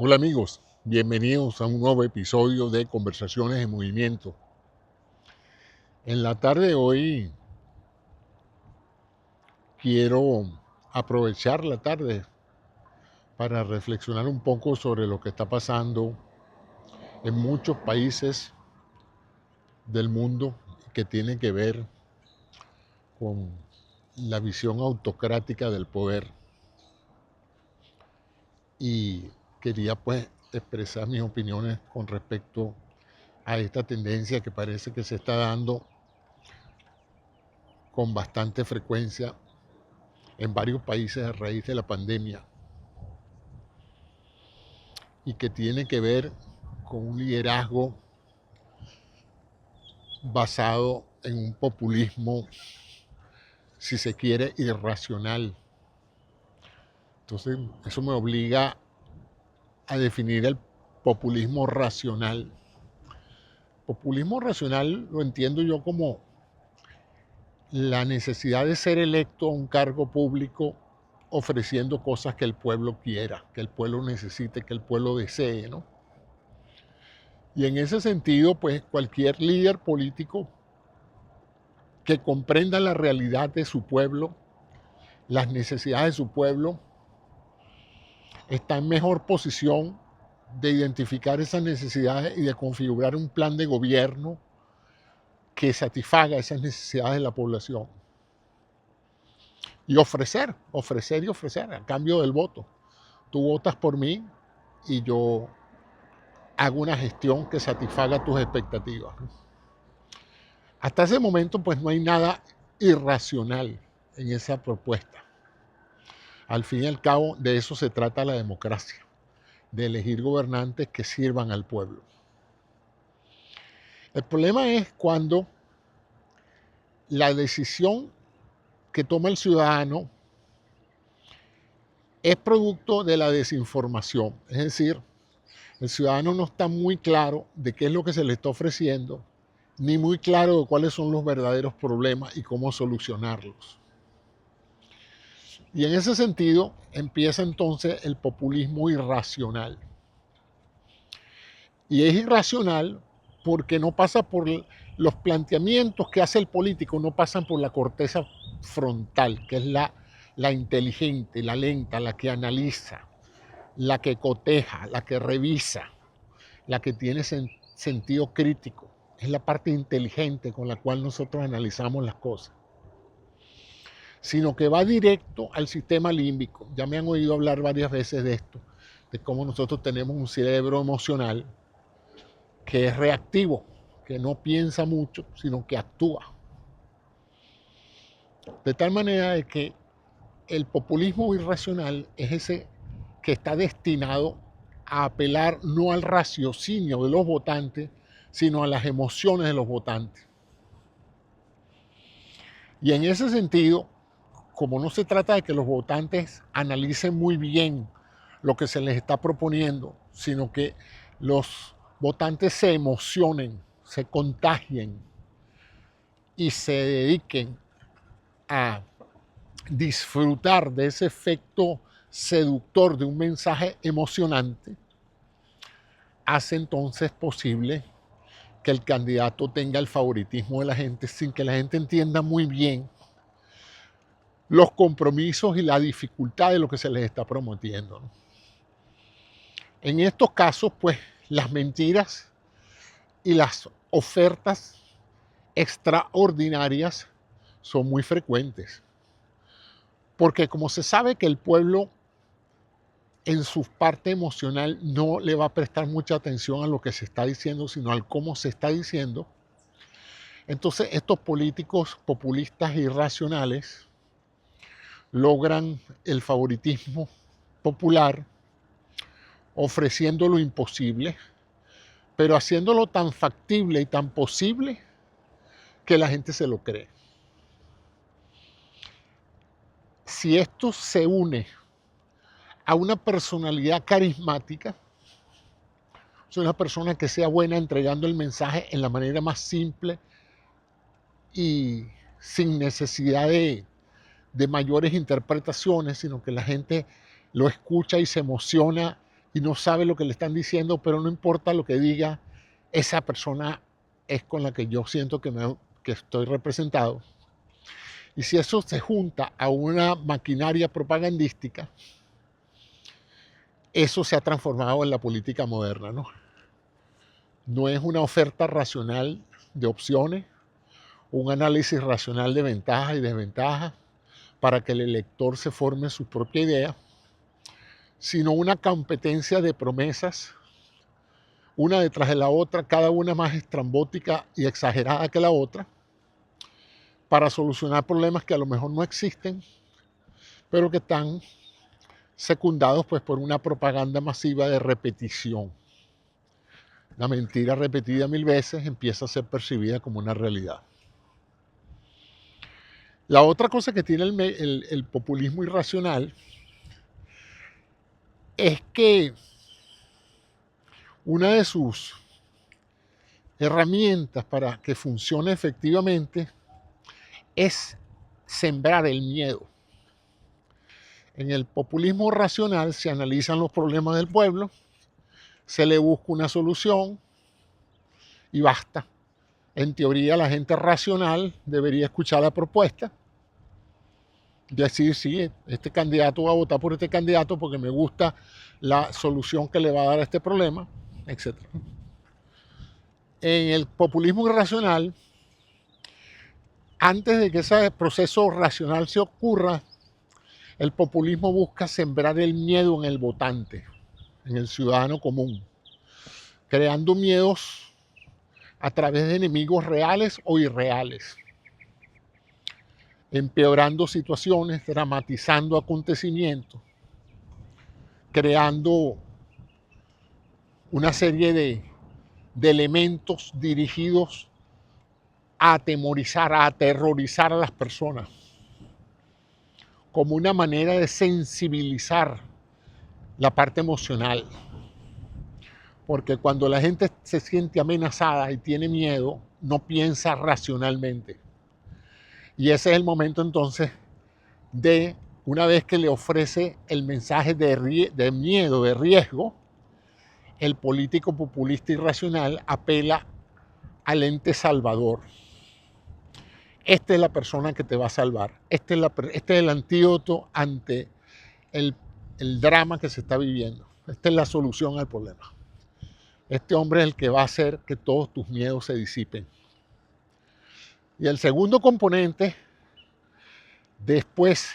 Hola amigos, bienvenidos a un nuevo episodio de Conversaciones en Movimiento. En la tarde de hoy quiero aprovechar la tarde para reflexionar un poco sobre lo que está pasando en muchos países del mundo que tiene que ver con la visión autocrática del poder. Y quería pues expresar mis opiniones con respecto a esta tendencia que parece que se está dando con bastante frecuencia en varios países a raíz de la pandemia y que tiene que ver con un liderazgo basado en un populismo, si se quiere, irracional. Entonces, eso me obliga a definir el populismo racional. Populismo racional lo entiendo yo como la necesidad de ser electo a un cargo público ofreciendo cosas que el pueblo quiera, que el pueblo necesite, que el pueblo desee, ¿no? Y en ese sentido, pues cualquier líder político que comprenda la realidad de su pueblo, las necesidades de su pueblo, está en mejor posición de identificar esas necesidades y de configurar un plan de gobierno que satisfaga esas necesidades de la población. Y ofrecer y ofrecer a cambio del voto. Tú votas por mí y yo hago una gestión que satisfaga tus expectativas. Hasta ese momento, pues no hay nada irracional en esa propuesta. Al fin y al cabo, de eso se trata la democracia, de elegir gobernantes que sirvan al pueblo. El problema es cuando la decisión que toma el ciudadano es producto de la desinformación. Es decir, el ciudadano no está muy claro de qué es lo que se le está ofreciendo, ni muy claro de cuáles son los verdaderos problemas y cómo solucionarlos. Y en ese sentido empieza entonces el populismo irracional. Y es irracional porque no pasa por los planteamientos que hace el político, no pasan por la corteza frontal, que es la inteligente, la lenta, la que analiza, la que coteja, la que revisa, la que tiene sentido crítico. Es la parte inteligente con la cual nosotros analizamos las cosas. Sino que va directo al sistema límbico. Ya me han oído hablar varias veces de esto, de cómo nosotros tenemos un cerebro emocional que es reactivo, que no piensa mucho, sino que actúa. De tal manera de que el populismo irracional es ese que está destinado a apelar no al raciocinio de los votantes, sino a las emociones de los votantes. Y en ese sentido, como no se trata de que los votantes analicen muy bien lo que se les está proponiendo, sino que los votantes se emocionen, se contagien y se dediquen a disfrutar de ese efecto seductor de un mensaje emocionante, hace entonces posible que el candidato tenga el favoritismo de la gente sin que la gente entienda muy bien los compromisos y la dificultad de lo que se les está prometiendo, ¿no? En estos casos, pues las mentiras y las ofertas extraordinarias son muy frecuentes. Porque como se sabe que el pueblo en su parte emocional no le va a prestar mucha atención a lo que se está diciendo, sino al cómo se está diciendo, entonces estos políticos populistas irracionales logran el favoritismo popular ofreciendo lo imposible, pero haciéndolo tan factible y tan posible que la gente se lo cree. Si esto se une a una personalidad carismática, es una persona que sea buena entregando el mensaje en la manera más simple y sin necesidad de mayores interpretaciones, sino que la gente lo escucha y se emociona y no sabe lo que le están diciendo, pero no importa lo que diga, esa persona es con la que yo siento que estoy representado. Y si eso se junta a una maquinaria propagandística, eso se ha transformado en la política moderna, ¿no? No es una oferta racional de opciones, un análisis racional de ventajas y desventajas para que el elector se forme su propia idea, sino una competencia de promesas, una detrás de la otra, cada una más estrambótica y exagerada que la otra, para solucionar problemas que a lo mejor no existen, pero que están secundados pues, por una propaganda masiva de repetición. La mentira repetida 1000 veces empieza a ser percibida como una realidad. La otra cosa que tiene el populismo irracional es que una de sus herramientas para que funcione efectivamente es sembrar el miedo. En el populismo racional se analizan los problemas del pueblo, se le busca una solución y basta. En teoría, la gente racional debería escuchar la propuesta, decir, sí, este candidato va a votar por este candidato porque me gusta la solución que le va a dar a este problema, etc. En el populismo irracional, antes de que ese proceso racional se ocurra, el populismo busca sembrar el miedo en el votante, en el ciudadano común, creando miedos a través de enemigos reales o irreales, empeorando situaciones, dramatizando acontecimientos, creando una serie de elementos dirigidos a atemorizar, a aterrorizar a las personas, como una manera de sensibilizar la parte emocional. Porque cuando la gente se siente amenazada y tiene miedo, no piensa racionalmente. Y ese es el momento entonces de, una vez que le ofrece el mensaje de miedo, de riesgo, el político populista irracional apela al ente salvador. Esta es la persona que te va a salvar. Este es el antídoto ante el drama que se está viviendo. Esta es la solución al problema. Este hombre es el que va a hacer que todos tus miedos se disipen. Y el segundo componente, después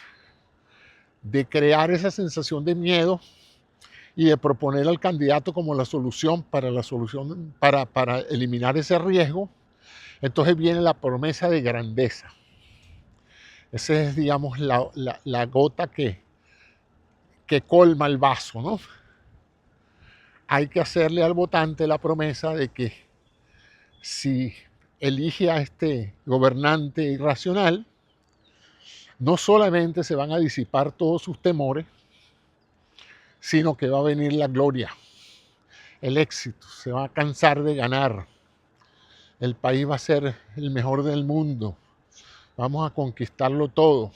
de crear esa sensación de miedo y de proponer al candidato como la solución para eliminar ese riesgo, entonces viene la promesa de grandeza. Esa es, digamos, la gota que colma el vaso, ¿no? Hay que hacerle al votante la promesa de que si elige a este gobernante irracional, no solamente se van a disipar todos sus temores, sino que va a venir la gloria, el éxito, se va a cansar de ganar, el país va a ser el mejor del mundo, vamos a conquistarlo todo.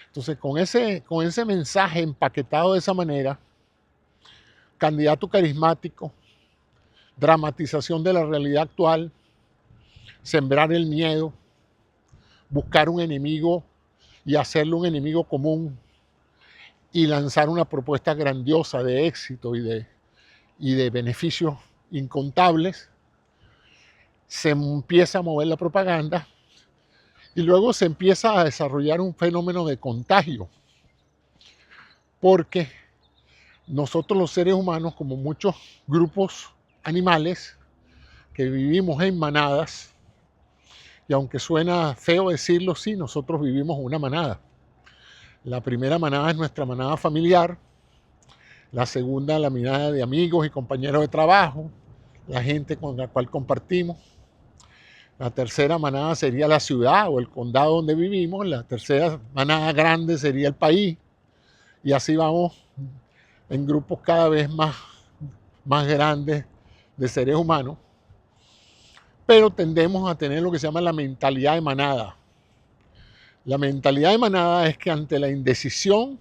Entonces, con ese mensaje empaquetado de esa manera, candidato carismático, dramatización de la realidad actual, sembrar el miedo, buscar un enemigo y hacerlo un enemigo común y lanzar una propuesta grandiosa de éxito y de beneficios incontables, se empieza a mover la propaganda y luego se empieza a desarrollar un fenómeno de contagio, porque nosotros los seres humanos, como muchos grupos animales que vivimos en manadas, y aunque suena feo decirlo, sí, nosotros vivimos una manada. La primera manada es nuestra manada familiar, la segunda la manada de amigos y compañeros de trabajo, la gente con la cual compartimos. La tercera manada sería la ciudad o el condado donde vivimos, la tercera manada grande sería el país, y así vamos en grupos cada vez más grandes de seres humanos, pero tendemos a tener lo que se llama la mentalidad de manada. La mentalidad de manada es que ante la indecisión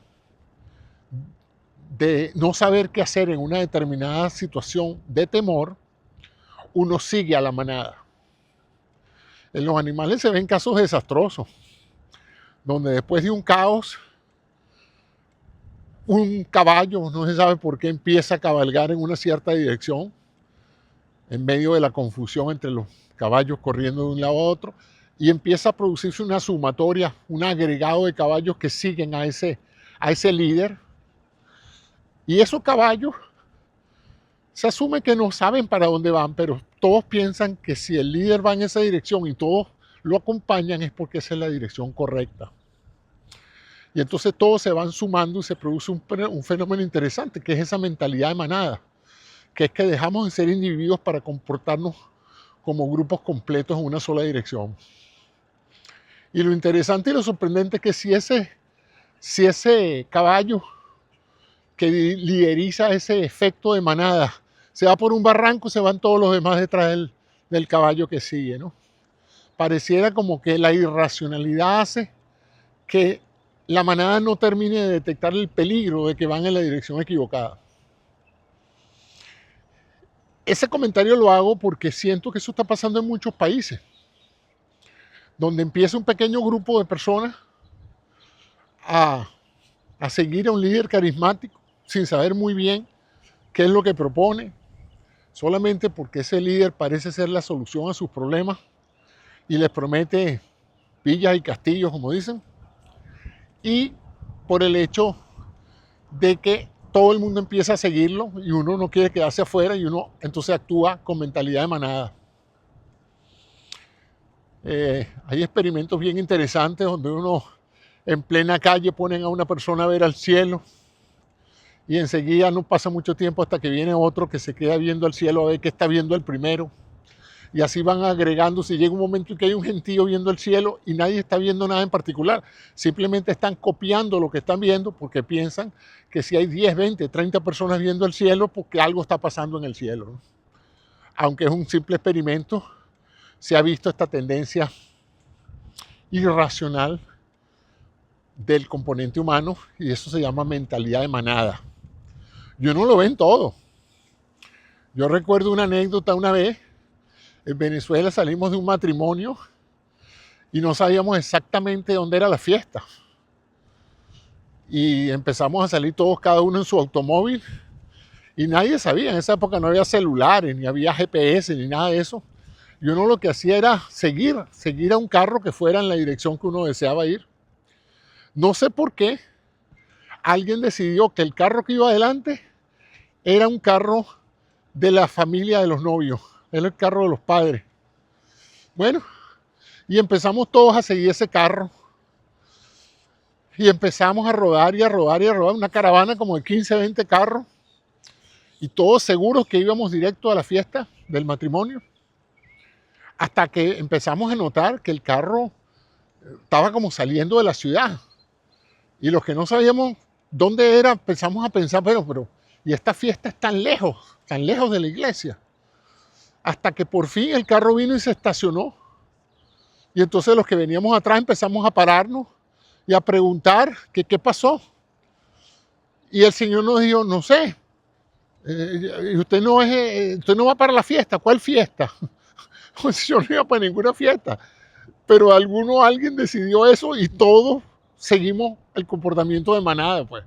de no saber qué hacer en una determinada situación de temor, uno sigue a la manada. En los animales se ven casos desastrosos, donde después de un caos, un caballo, no se sabe por qué, empieza a cabalgar en una cierta dirección, en medio de la confusión entre los caballos corriendo de un lado a otro, y empieza a producirse una sumatoria, un agregado de caballos que siguen a ese líder. Y esos caballos se asume que no saben para dónde van, pero todos piensan que si el líder va en esa dirección y todos lo acompañan es porque esa es la dirección correcta. Y entonces todos se van sumando y se produce un fenómeno interesante, que es esa mentalidad de manada, que es que dejamos de ser individuos para comportarnos como grupos completos en una sola dirección. Y lo interesante y lo sorprendente es que si ese caballo que lideriza ese efecto de manada se va por un barranco, se van todos los demás detrás del caballo que sigue, ¿no? Pareciera como que la irracionalidad hace que la manada no termine de detectar el peligro de que van en la dirección equivocada. Ese comentario lo hago porque siento que eso está pasando en muchos países, donde empieza un pequeño grupo de personas a seguir a un líder carismático sin saber muy bien qué es lo que propone, solamente porque ese líder parece ser la solución a sus problemas y les promete villas y castillos, como dicen, y por el hecho de que todo el mundo empieza a seguirlo y uno no quiere quedarse afuera y uno entonces actúa con mentalidad de manada. Hay experimentos bien interesantes donde uno en plena calle ponen a una persona a ver al cielo y enseguida no pasa mucho tiempo hasta que viene otro que se queda viendo al cielo a ver qué está viendo el primero. Y así van agregándose y llega un momento en que hay un gentío viendo el cielo y nadie está viendo nada en particular. Simplemente están copiando lo que están viendo porque piensan que si hay 10, 20, 30 personas viendo el cielo, porque algo está pasando en el cielo, ¿no? Aunque es un simple experimento, se ha visto esta tendencia irracional del componente humano y eso se llama mentalidad de manada. Yo no lo ven todo. Yo recuerdo una anécdota una vez. En Venezuela salimos de un matrimonio y no sabíamos exactamente dónde era la fiesta. Y empezamos a salir todos, cada uno en su automóvil, y nadie sabía. En esa época no había celulares, ni había GPS, ni nada de eso. Y uno lo que hacía era seguir a un carro que fuera en la dirección que uno deseaba ir. No sé por qué alguien decidió que el carro que iba adelante era un carro de la familia de los novios. Era el carro de los padres. Bueno, y empezamos todos a seguir ese carro. Y empezamos a rodar y a rodar y a rodar. Una caravana como de 15, 20 carros. Y todos seguros que íbamos directo a la fiesta del matrimonio. Hasta que empezamos a notar que el carro estaba como saliendo de la ciudad. Y los que no sabíamos dónde era, empezamos a pensar, pero, y esta fiesta es tan lejos de la iglesia. Hasta que por fin el carro vino y se estacionó. Y entonces los que veníamos atrás empezamos a pararnos y a preguntar qué pasó. Y el Señor nos dijo, no sé, usted no va para la fiesta. ¿Cuál fiesta? Pues yo no iba para ninguna fiesta. Pero alguien decidió eso y todos seguimos el comportamiento de manada. Pues.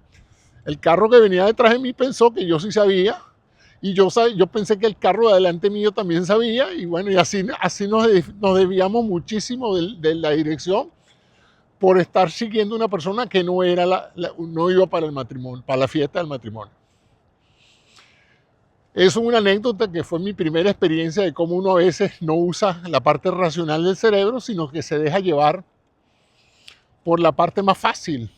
El carro que venía detrás de mí pensó que yo sí sabía. Y yo pensé que el carro de adelante mío también sabía, y bueno, y así nos desviamos muchísimo de la dirección por estar siguiendo una persona que no iba para el matrimonio, para la fiesta del matrimonio. Eso es una anécdota que fue mi primera experiencia de cómo uno a veces no usa la parte racional del cerebro, sino que se deja llevar por la parte más fácil.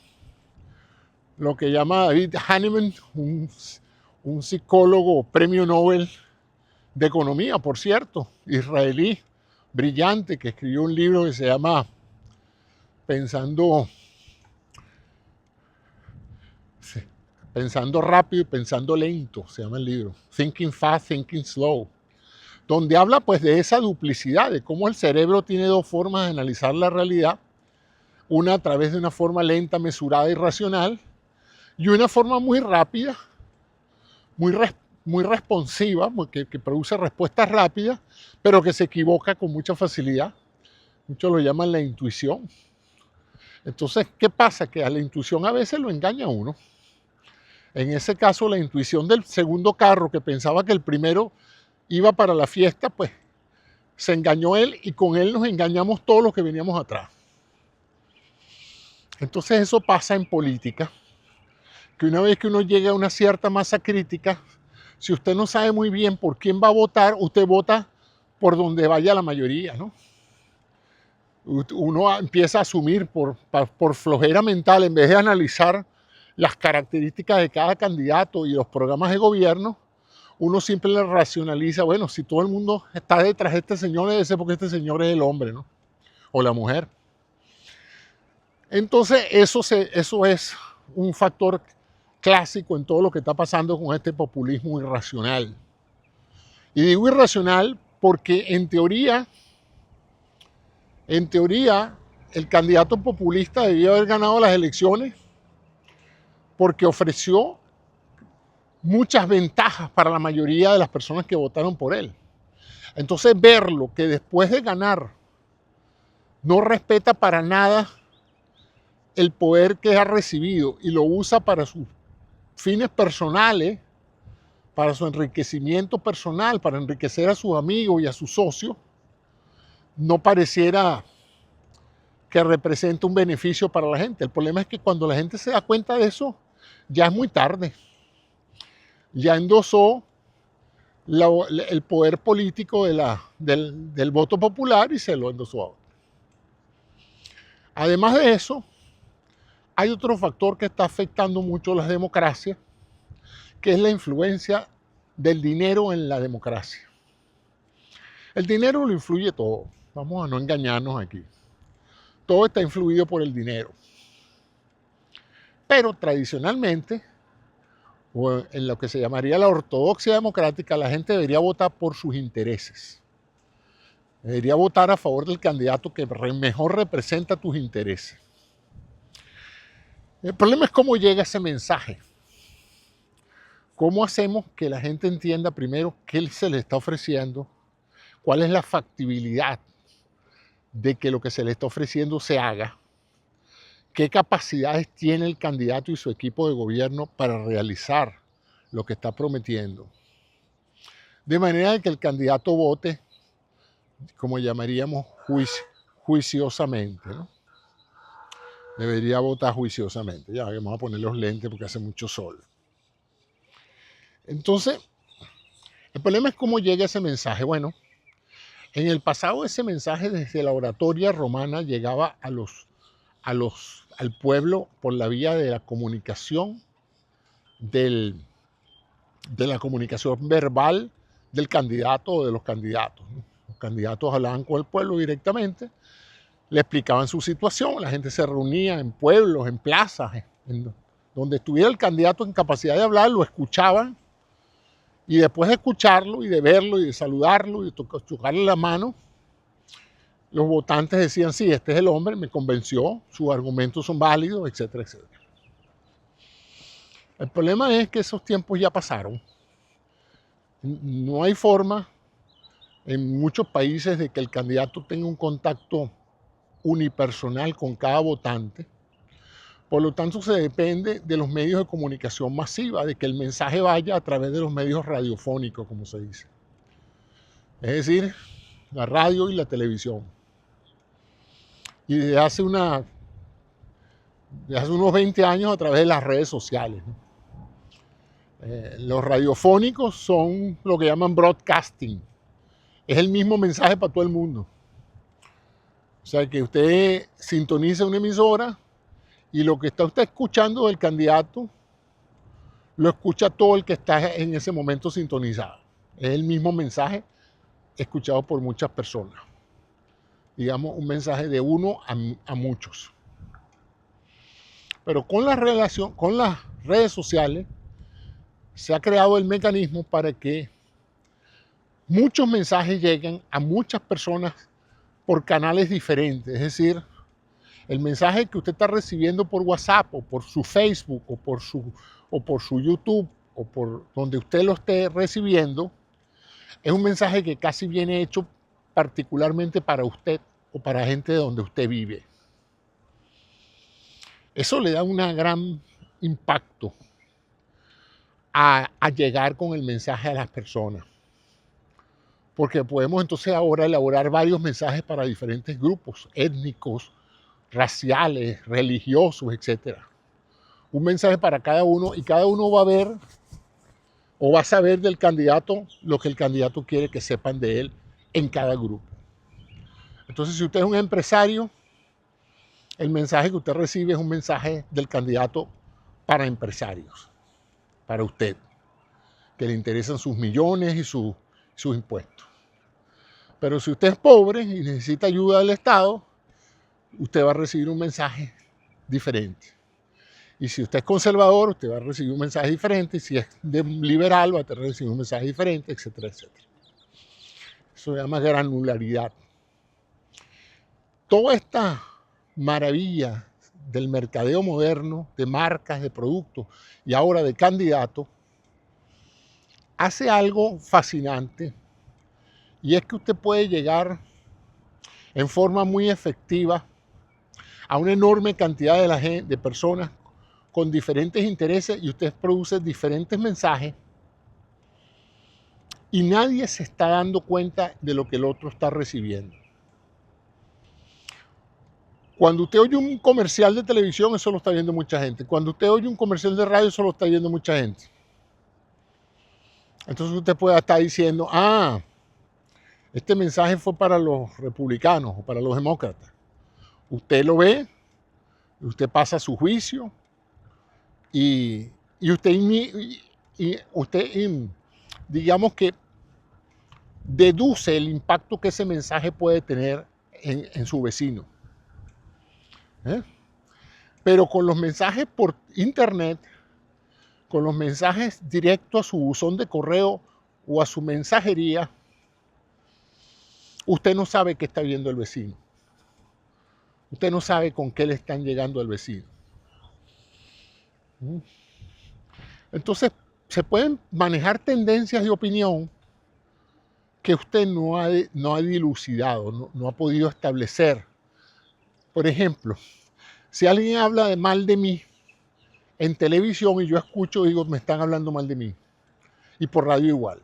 Lo que llama David Hahnemann, un psicólogo premio Nobel de economía, por cierto, israelí, brillante, que escribió un libro que se llama Pensando rápido y pensando lento, se llama el libro, Thinking Fast, Thinking Slow, donde habla pues de esa duplicidad, de cómo el cerebro tiene dos formas de analizar la realidad, una a través de una forma lenta, mesurada y racional, y una forma muy rápida, muy, muy responsiva, que produce respuestas rápidas, pero que se equivoca con mucha facilidad. Muchos lo llaman la intuición. Entonces, ¿qué pasa? Que a la intuición a veces lo engaña a uno. En ese caso, la intuición del segundo carro, que pensaba que el primero iba para la fiesta, pues se engañó él y con él nos engañamos todos los que veníamos atrás. Entonces eso pasa en política, que una vez que uno llega a una cierta masa crítica, si usted no sabe muy bien por quién va a votar, usted vota por donde vaya la mayoría, ¿no? Uno empieza a asumir por flojera mental, en vez de analizar las características de cada candidato y los programas de gobierno, uno siempre le racionaliza, bueno, si todo el mundo está detrás de este señor, debe ser porque este señor es el hombre, ¿no? O la mujer. Entonces, eso es un factor clásico en todo lo que está pasando con este populismo irracional. Y digo irracional porque en teoría, el candidato populista debió haber ganado las elecciones porque ofreció muchas ventajas para la mayoría de las personas que votaron por él. Entonces, verlo que después de ganar no respeta para nada el poder que ha recibido y lo usa para sus fines personales, para su enriquecimiento personal, para enriquecer a sus amigos y a sus socios, no pareciera que represente un beneficio para la gente. El problema es que cuando la gente se da cuenta de eso, ya es muy tarde. Ya endosó el poder político del voto popular y se lo endosó a otro. Además de eso, hay otro factor que está afectando mucho a las democracias, que es la influencia del dinero en la democracia. El dinero lo influye todo. Vamos a no engañarnos aquí. Todo está influido por el dinero. Pero tradicionalmente, o en lo que se llamaría la ortodoxia democrática, la gente debería votar por sus intereses. Debería votar a favor del candidato que mejor representa tus intereses. El problema es cómo llega ese mensaje. ¿Cómo hacemos que la gente entienda primero qué se le está ofreciendo? ¿Cuál es la factibilidad de que lo que se le está ofreciendo se haga? ¿Qué capacidades tiene el candidato y su equipo de gobierno para realizar lo que está prometiendo? De manera que el candidato vote, como llamaríamos, juiciosamente, ¿no? Debería votar juiciosamente. Ya vamos a poner los lentes porque hace mucho sol. Entonces, el problema es cómo llega ese mensaje. Bueno, en el pasado ese mensaje desde la oratoria romana llegaba al pueblo por la vía de la comunicación, de la comunicación verbal del candidato o de los candidatos, ¿no? Los candidatos hablaban con el pueblo directamente, le explicaban su situación, la gente se reunía en pueblos, en plazas, donde estuviera el candidato en capacidad de hablar, lo escuchaban, y después de escucharlo y de verlo y de saludarlo y de tocarle la mano, los votantes decían, sí, este es el hombre, me convenció, sus argumentos son válidos, etcétera, etcétera. El problema es que esos tiempos ya pasaron. No hay forma en muchos países de que el candidato tenga un contacto unipersonal con cada votante. Por lo tanto, se depende de los medios de comunicación masiva, de que el mensaje vaya a través de los medios radiofónicos, como se dice. Es decir, la radio y la televisión. Y desde hace unos 20 años a través de las redes sociales, ¿no? Los radiofónicos son lo que llaman broadcasting. Es el mismo mensaje para todo el mundo. O sea, que usted sintoniza una emisora y lo que está usted escuchando del candidato lo escucha todo el que está en ese momento sintonizado. Es el mismo mensaje escuchado por muchas personas. Digamos, un mensaje de uno a muchos. Pero con las redes sociales se ha creado el mecanismo para que muchos mensajes lleguen a muchas personas por canales diferentes. Es decir, El mensaje que usted está recibiendo por WhatsApp o por su Facebook o por su YouTube o por donde usted lo esté recibiendo, es un mensaje que casi viene hecho particularmente para usted o para gente de donde usted vive. Eso le da un gran impacto a llegar con el mensaje a las personas. Porque podemos entonces ahora elaborar varios mensajes para diferentes grupos étnicos, raciales, religiosos, etc. Un mensaje para cada uno y cada uno va a ver o va a saber del candidato lo que el candidato quiere que sepan de él en cada grupo. Entonces, si usted es un empresario, el mensaje que usted recibe es un mensaje del candidato para empresarios, para usted, que le interesan sus millones y sus impuestos. Pero si usted es pobre y necesita ayuda del Estado, usted va a recibir un mensaje diferente. Y si usted es conservador, usted va a recibir un mensaje diferente. Y si es liberal, va a recibir un mensaje diferente, etcétera, etcétera. Eso se llama granularidad. Toda esta maravilla del mercadeo moderno, de marcas, de productos y ahora de candidatos, hace algo fascinante. Y es que usted puede llegar en forma muy efectiva a una enorme cantidad de personas con diferentes intereses y usted produce diferentes mensajes y nadie se está dando cuenta de lo que el otro está recibiendo. Cuando usted oye un comercial de televisión, eso lo está viendo mucha gente. Cuando usted oye un comercial de radio, eso lo está viendo mucha gente. Entonces usted puede estar diciendo, este mensaje fue para los republicanos o para los demócratas. Usted lo ve, usted pasa su juicio y usted digamos que deduce el impacto que ese mensaje puede tener en su vecino. Pero con los mensajes por internet, con los mensajes directos a su buzón de correo o a su mensajería, usted no sabe qué está viendo el vecino. Usted no sabe con qué le están llegando al vecino. Entonces, se pueden manejar tendencias de opinión que usted no ha dilucidado, no ha podido establecer. Por ejemplo, si alguien habla mal de mí en televisión y yo escucho, digo, me están hablando mal de mí. Y por radio igual.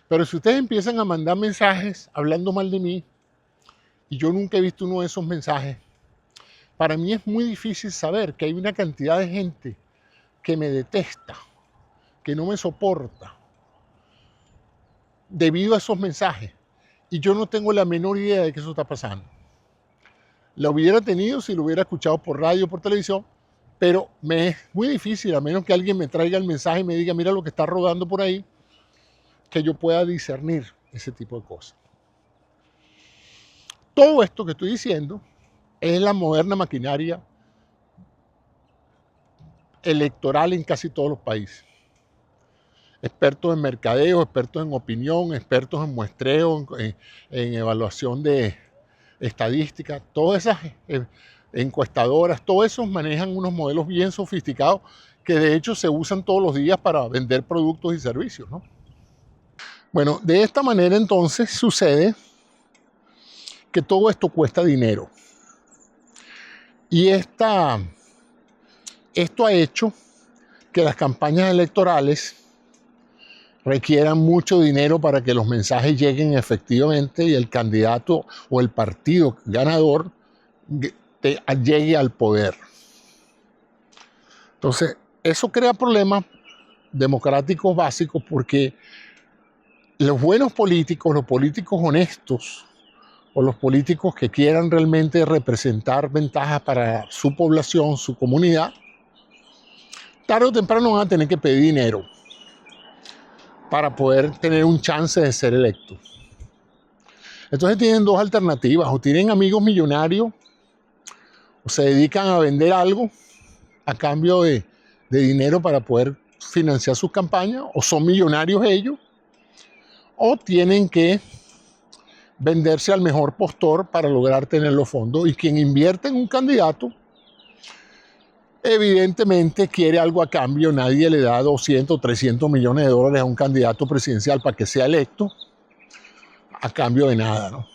Pero si ustedes empiezan a mandar mensajes hablando mal de mí, y yo nunca he visto uno de esos mensajes, para mí es muy difícil saber que hay una cantidad de gente que me detesta, que no me soporta, debido a esos mensajes. Y yo no tengo la menor idea de que eso está pasando. La hubiera tenido si lo hubiera escuchado por radio o por televisión, pero me es muy difícil, a menos que alguien me traiga el mensaje y me diga, mira lo que está rodando por ahí, que yo pueda discernir ese tipo de cosas. Todo esto que estoy diciendo es la moderna maquinaria electoral en casi todos los países. Expertos en mercadeo, expertos en opinión, expertos en muestreo, en evaluación de estadística, todas esas encuestadoras, todos esos manejan unos modelos bien sofisticados que de hecho se usan todos los días para vender productos y servicios, ¿no? Bueno, de esta manera entonces sucede que todo esto cuesta dinero. Y esto ha hecho que las campañas electorales requieran mucho dinero para que los mensajes lleguen efectivamente y el candidato o el partido ganador llegue al poder. Entonces, eso crea problemas democráticos básicos porque los buenos políticos, los políticos honestos o los políticos que quieran realmente representar ventajas para su población, su comunidad, tarde o temprano van a tener que pedir dinero para poder tener un chance de ser electos. Entonces tienen dos alternativas: o tienen amigos millonarios o se dedican a vender algo a cambio de dinero para poder financiar sus campañas, o son millonarios ellos, o tienen que venderse al mejor postor para lograr tener los fondos. Y quien invierte en un candidato, evidentemente quiere algo a cambio. Nadie le da 200, 300 millones de dólares a un candidato presidencial para que sea electo a cambio de nada, ¿no?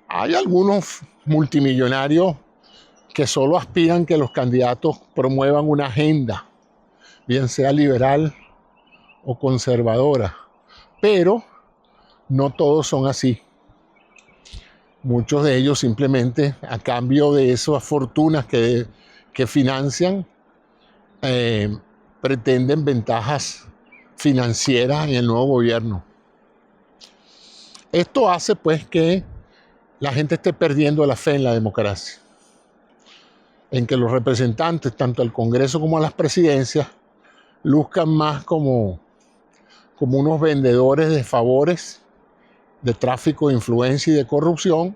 Hay algunos multimillonarios que solo aspiran que los candidatos promuevan una agenda, bien sea liberal o conservadora, pero no todos son así. Muchos de ellos simplemente a cambio de esas fortunas que financian, pretenden ventajas financieras en el nuevo gobierno. Esto hace pues que la gente esté perdiendo la fe en la democracia, en que los representantes, tanto al Congreso como a las presidencias, luzcan más como unos vendedores de favores, de tráfico de influencia y de corrupción,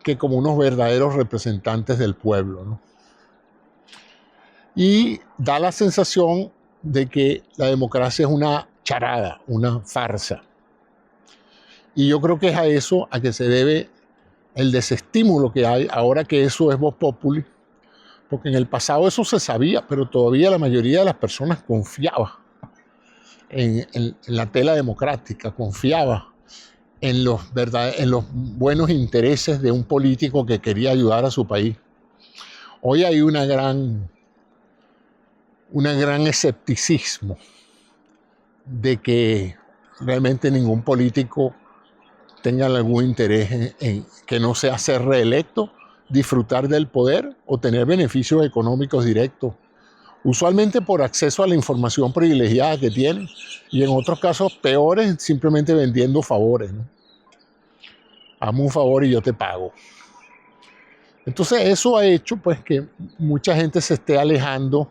que como unos verdaderos representantes del pueblo, ¿no? Y da la sensación de que la democracia es una charada, una farsa. Y yo creo que es a eso a que se debe el desestímulo que hay ahora que eso es vox populi, porque en el pasado eso se sabía, pero todavía la mayoría de las personas confiaba en la tela democrática, confiaba en los buenos intereses de un político que quería ayudar a su país. Hoy hay un gran escepticismo de que realmente ningún político tenga algún interés en que no sea ser reelecto, disfrutar del poder o tener beneficios económicos directos, usualmente por acceso a la información privilegiada que tienen, y en otros casos peores, simplemente vendiendo favores, ¿no? Hazme un favor y yo te pago. Entonces eso ha hecho pues que mucha gente se esté alejando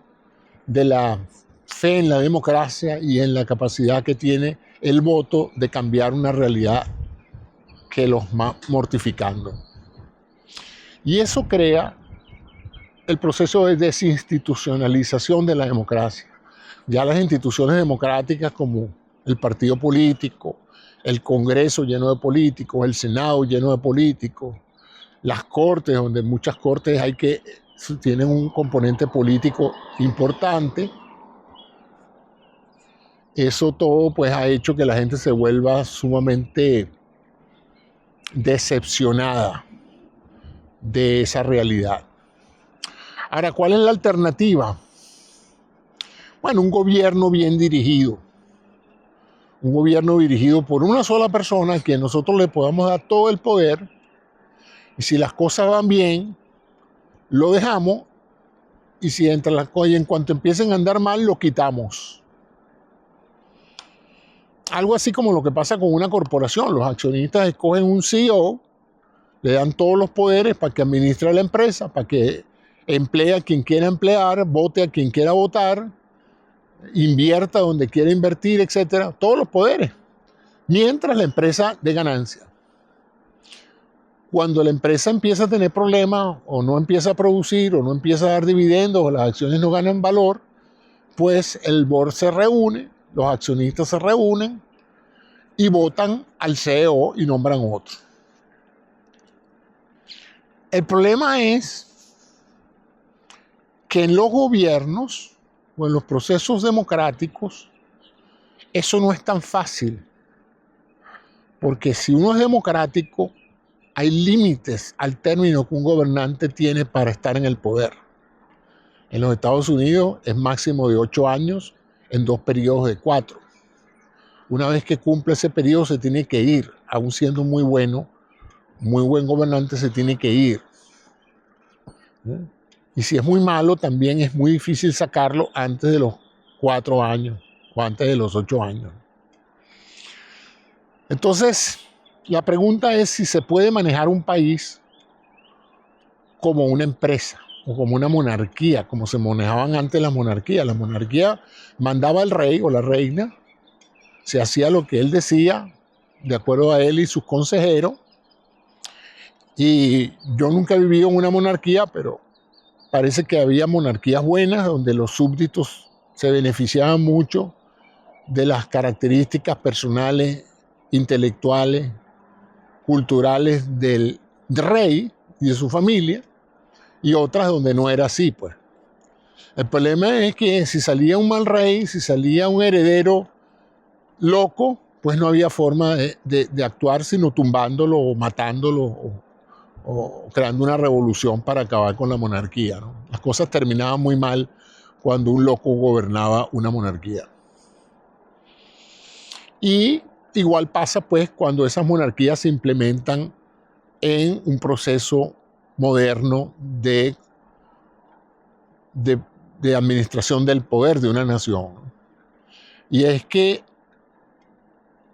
de la fe en la democracia y en la capacidad que tiene el voto de cambiar una realidad que los va mortificando. Y eso crea el proceso de desinstitucionalización de la democracia. Ya las instituciones democráticas como el partido político, el Congreso lleno de políticos, el Senado lleno de políticos, las cortes, donde muchas cortes tienen un componente político importante. Eso todo pues ha hecho que la gente se vuelva sumamente decepcionada de esa realidad. Ahora, ¿cuál es la alternativa? Bueno, un gobierno bien dirigido. Un gobierno dirigido por una sola persona a quien nosotros le podamos dar todo el poder, y si las cosas van bien, lo dejamos, y si en cuanto empiecen a andar mal, lo quitamos. Algo así como lo que pasa con una corporación. Los accionistas escogen un CEO, le dan todos los poderes para que administre la empresa, para que emplee a quien quiera emplear, vote a quien quiera votar, invierta donde quiera invertir, etcétera, todos los poderes, mientras la empresa dé ganancia. Cuando la empresa empieza a tener problemas, o no empieza a producir, o no empieza a dar dividendos, o las acciones no ganan valor, pues el board se reúne, los accionistas se reúnen y votan al CEO y nombran otro. El problema es que en los gobiernos o en los procesos democráticos eso no es tan fácil, porque si uno es democrático hay límites al término que un gobernante tiene para estar en el poder. En los Estados Unidos es máximo de 8 años en 2 periodos de 4. Una vez que cumple ese periodo se tiene que ir, aún siendo muy buen gobernante se tiene que ir. Y si es muy malo, también es muy difícil sacarlo antes de los 4 años o antes de los 8 años. Entonces, la pregunta es si se puede manejar un país como una empresa o como una monarquía, como se manejaban antes las monarquías. La monarquía mandaba al rey o la reina, se hacía lo que él decía, de acuerdo a él y sus consejeros. Y yo nunca he vivido en una monarquía, pero parece que había monarquías buenas donde los súbditos se beneficiaban mucho de las características personales, intelectuales culturales del rey y de su familia, y otras donde no era así, pues. El problema es que si salía un mal rey, si salía un heredero loco, pues no había forma de actuar sino tumbándolo o matándolo o creando una revolución para acabar con la monarquía, ¿no? Las cosas terminaban muy mal cuando un loco gobernaba una monarquía. Y igual pasa pues cuando esas monarquías se implementan en un proceso moderno de administración del poder de una nación. Y es que,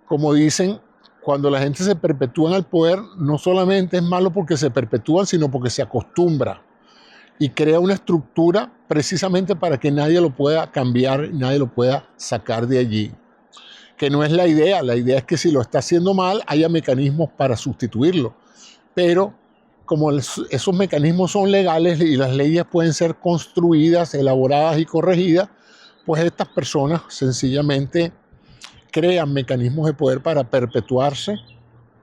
como dicen, cuando la gente se perpetúa en el poder, no solamente es malo porque se perpetúan, sino porque se acostumbra y crea una estructura precisamente para que nadie lo pueda cambiar, nadie lo pueda sacar de allí. Que no es la idea es que si lo está haciendo mal, haya mecanismos para sustituirlo. Pero como esos mecanismos son legales y las leyes pueden ser construidas, elaboradas y corregidas, pues estas personas sencillamente crean mecanismos de poder para perpetuarse,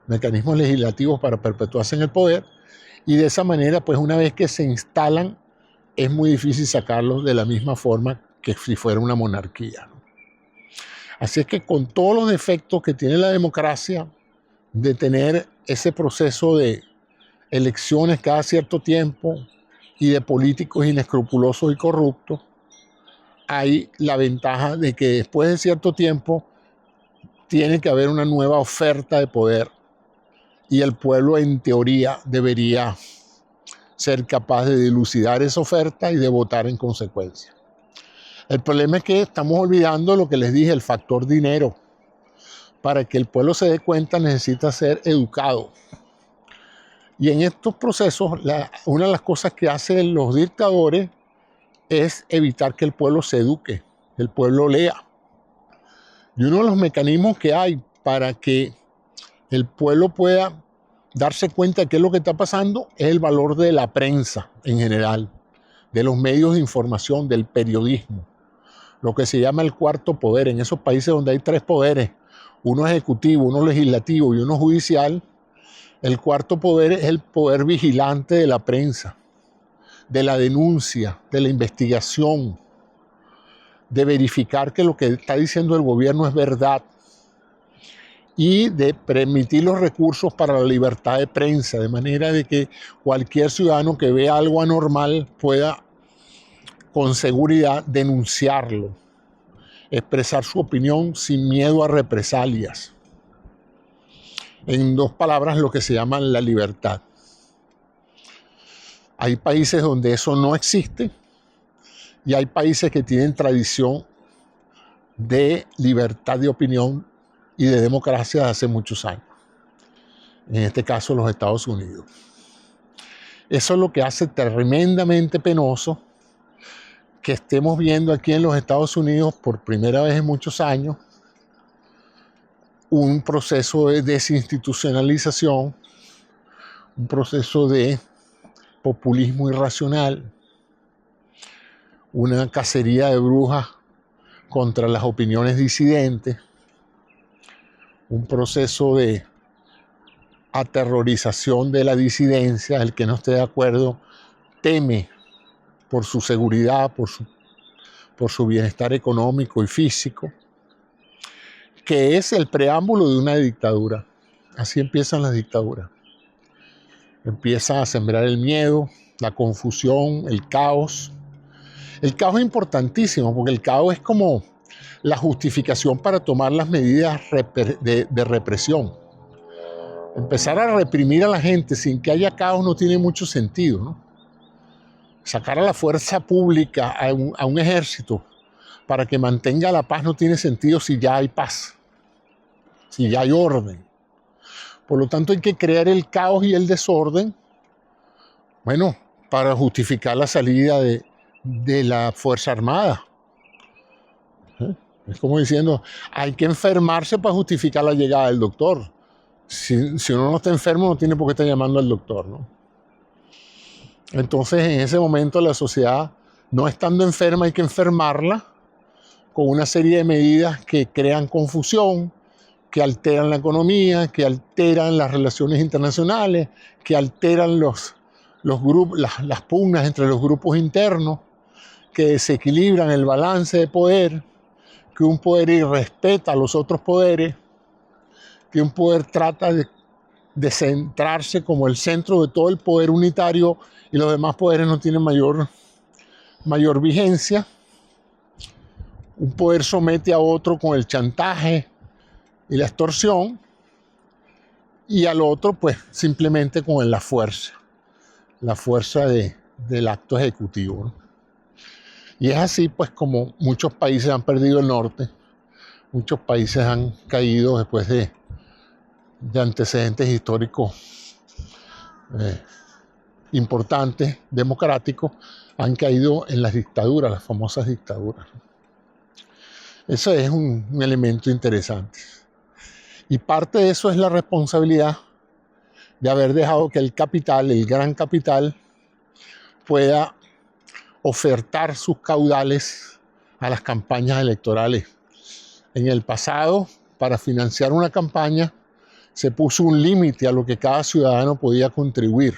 mecanismos legislativos para perpetuarse en el poder, y de esa manera, pues una vez que se instalan, es muy difícil sacarlos de la misma forma que si fuera una monarquía, ¿no? Así es que con todos los defectos que tiene la democracia, de tener ese proceso de elecciones cada cierto tiempo y de políticos inescrupulosos y corruptos, hay la ventaja de que después de cierto tiempo tiene que haber una nueva oferta de poder y el pueblo en teoría debería ser capaz de dilucidar esa oferta y de votar en consecuencia. El problema es que estamos olvidando lo que les dije, el factor dinero. Para que el pueblo se dé cuenta necesita ser educado. Y en estos procesos, una de las cosas que hacen los dictadores es evitar que el pueblo se eduque, que el pueblo lea. Y uno de los mecanismos que hay para que el pueblo pueda darse cuenta de qué es lo que está pasando es el valor de la prensa en general, de los medios de información, del periodismo, lo que se llama el cuarto poder. En esos países donde hay tres poderes, uno ejecutivo, uno legislativo y uno judicial, el cuarto poder es el poder vigilante de la prensa, de la denuncia, de la investigación, de verificar que lo que está diciendo el gobierno es verdad y de permitir los recursos para la libertad de prensa, de manera de que cualquier ciudadano que vea algo anormal pueda con seguridad denunciarlo, expresar su opinión sin miedo a represalias. En dos palabras, lo que se llama la libertad. Hay países donde eso no existe y hay países que tienen tradición de libertad de opinión y de democracia de hace muchos años. En este caso, los Estados Unidos. Eso es lo que hace tremendamente penoso que estemos viendo aquí en los Estados Unidos por primera vez en muchos años un proceso de desinstitucionalización, un proceso de populismo irracional, una cacería de brujas contra las opiniones disidentes, un proceso de aterrorización de la disidencia. El que no esté de acuerdo teme por su seguridad, por su bienestar económico y físico, que es el preámbulo de una dictadura. Así empiezan las dictaduras. Empieza a sembrar el miedo, la confusión, el caos. El caos es importantísimo porque el caos es como la justificación para tomar las medidas de represión. Empezar a reprimir a la gente sin que haya caos no tiene mucho sentido, ¿no? Sacar a la fuerza pública, a un ejército, para que mantenga la paz no tiene sentido si ya hay paz, si ya hay orden. Por lo tanto, hay que crear el caos y el desorden, bueno, para justificar la salida de la Fuerza Armada. Es como diciendo, hay que enfermarse para justificar la llegada del doctor. Si uno no está enfermo, no tiene por qué estar llamando al doctor, ¿no? Entonces, en ese momento, la sociedad, no estando enferma, hay que enfermarla con una serie de medidas que crean confusión, que alteran la economía, que alteran las relaciones internacionales, que alteran los grupos, las pugnas entre los grupos internos, que desequilibran el balance de poder, que un poder irrespeta a los otros poderes, que un poder trata de centrarse como el centro de todo el poder unitario y los demás poderes no tienen mayor vigencia. Un poder somete a otro con el chantaje y la extorsión, y al otro pues simplemente con la fuerza del acto ejecutivo, ¿no? Y es así pues como muchos países han perdido el norte, muchos países han caído después de antecedentes históricos importantes, democráticos, han caído en las dictaduras, las famosas dictaduras. Eso es un elemento interesante. Y parte de eso es la responsabilidad de haber dejado que el capital, el gran capital, pueda ofertar sus caudales a las campañas electorales. En el pasado, para financiar una campaña, se puso un límite a lo que cada ciudadano podía contribuir.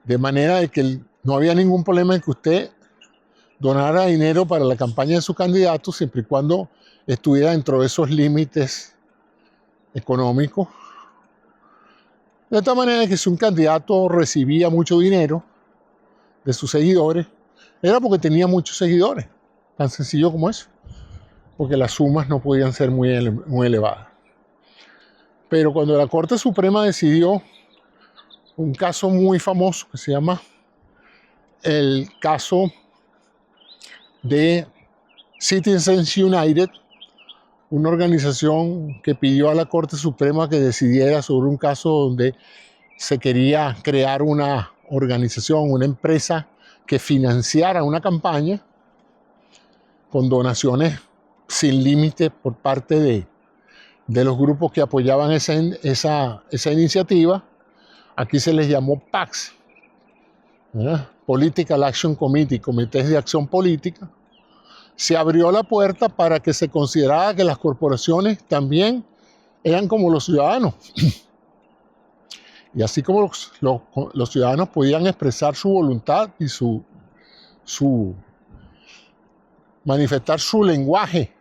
De manera de que no había ningún problema en que usted donara dinero para la campaña de su candidato, siempre y cuando estuviera dentro de esos límites económicos. De tal manera que si un candidato recibía mucho dinero de sus seguidores, era porque tenía muchos seguidores, tan sencillo como eso, porque las sumas no podían ser muy elevadas. Pero cuando la Corte Suprema decidió un caso muy famoso que se llama el caso de Citizens United, una organización que pidió a la Corte Suprema que decidiera sobre un caso donde se quería crear una organización, una empresa que financiara una campaña con donaciones sin límite por parte de los grupos que apoyaban esa iniciativa. Aquí se les llamó PACs, ¿verdad? Political Action Committee, comités de acción política. Se abrió la puerta para que se considerara que las corporaciones también eran como los ciudadanos. Y así como los ciudadanos podían expresar su voluntad y manifestar su lenguaje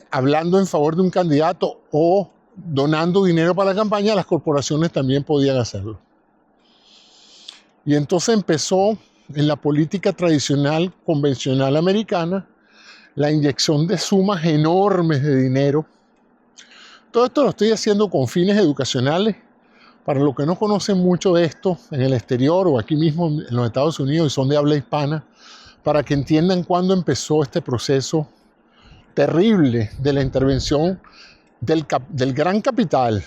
hablando en favor de un candidato o donando dinero para la campaña, las corporaciones también podían hacerlo. Y entonces empezó en la política tradicional, convencional americana, la inyección de sumas enormes de dinero. Todo esto lo estoy haciendo con fines educacionales. Para los que no conocen mucho de esto en el exterior o aquí mismo en los Estados Unidos y son de habla hispana, para que entiendan cuándo empezó este proceso terrible de la intervención del gran capital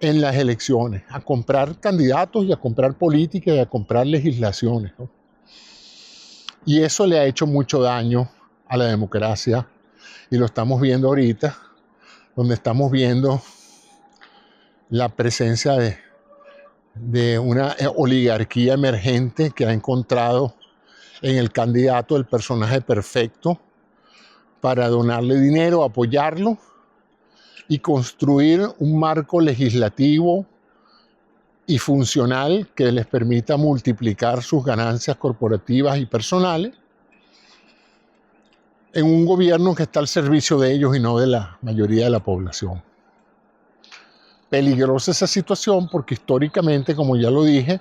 en las elecciones, a comprar candidatos y a comprar políticas y a comprar legislaciones, ¿no? Y eso le ha hecho mucho daño a la democracia y lo estamos viendo ahorita, donde estamos viendo la presencia de una oligarquía emergente que ha encontrado en el candidato el personaje perfecto para donarle dinero, apoyarlo y construir un marco legislativo y funcional que les permita multiplicar sus ganancias corporativas y personales en un gobierno que está al servicio de ellos y no de la mayoría de la población. Peligrosa esa situación porque históricamente, como ya lo dije,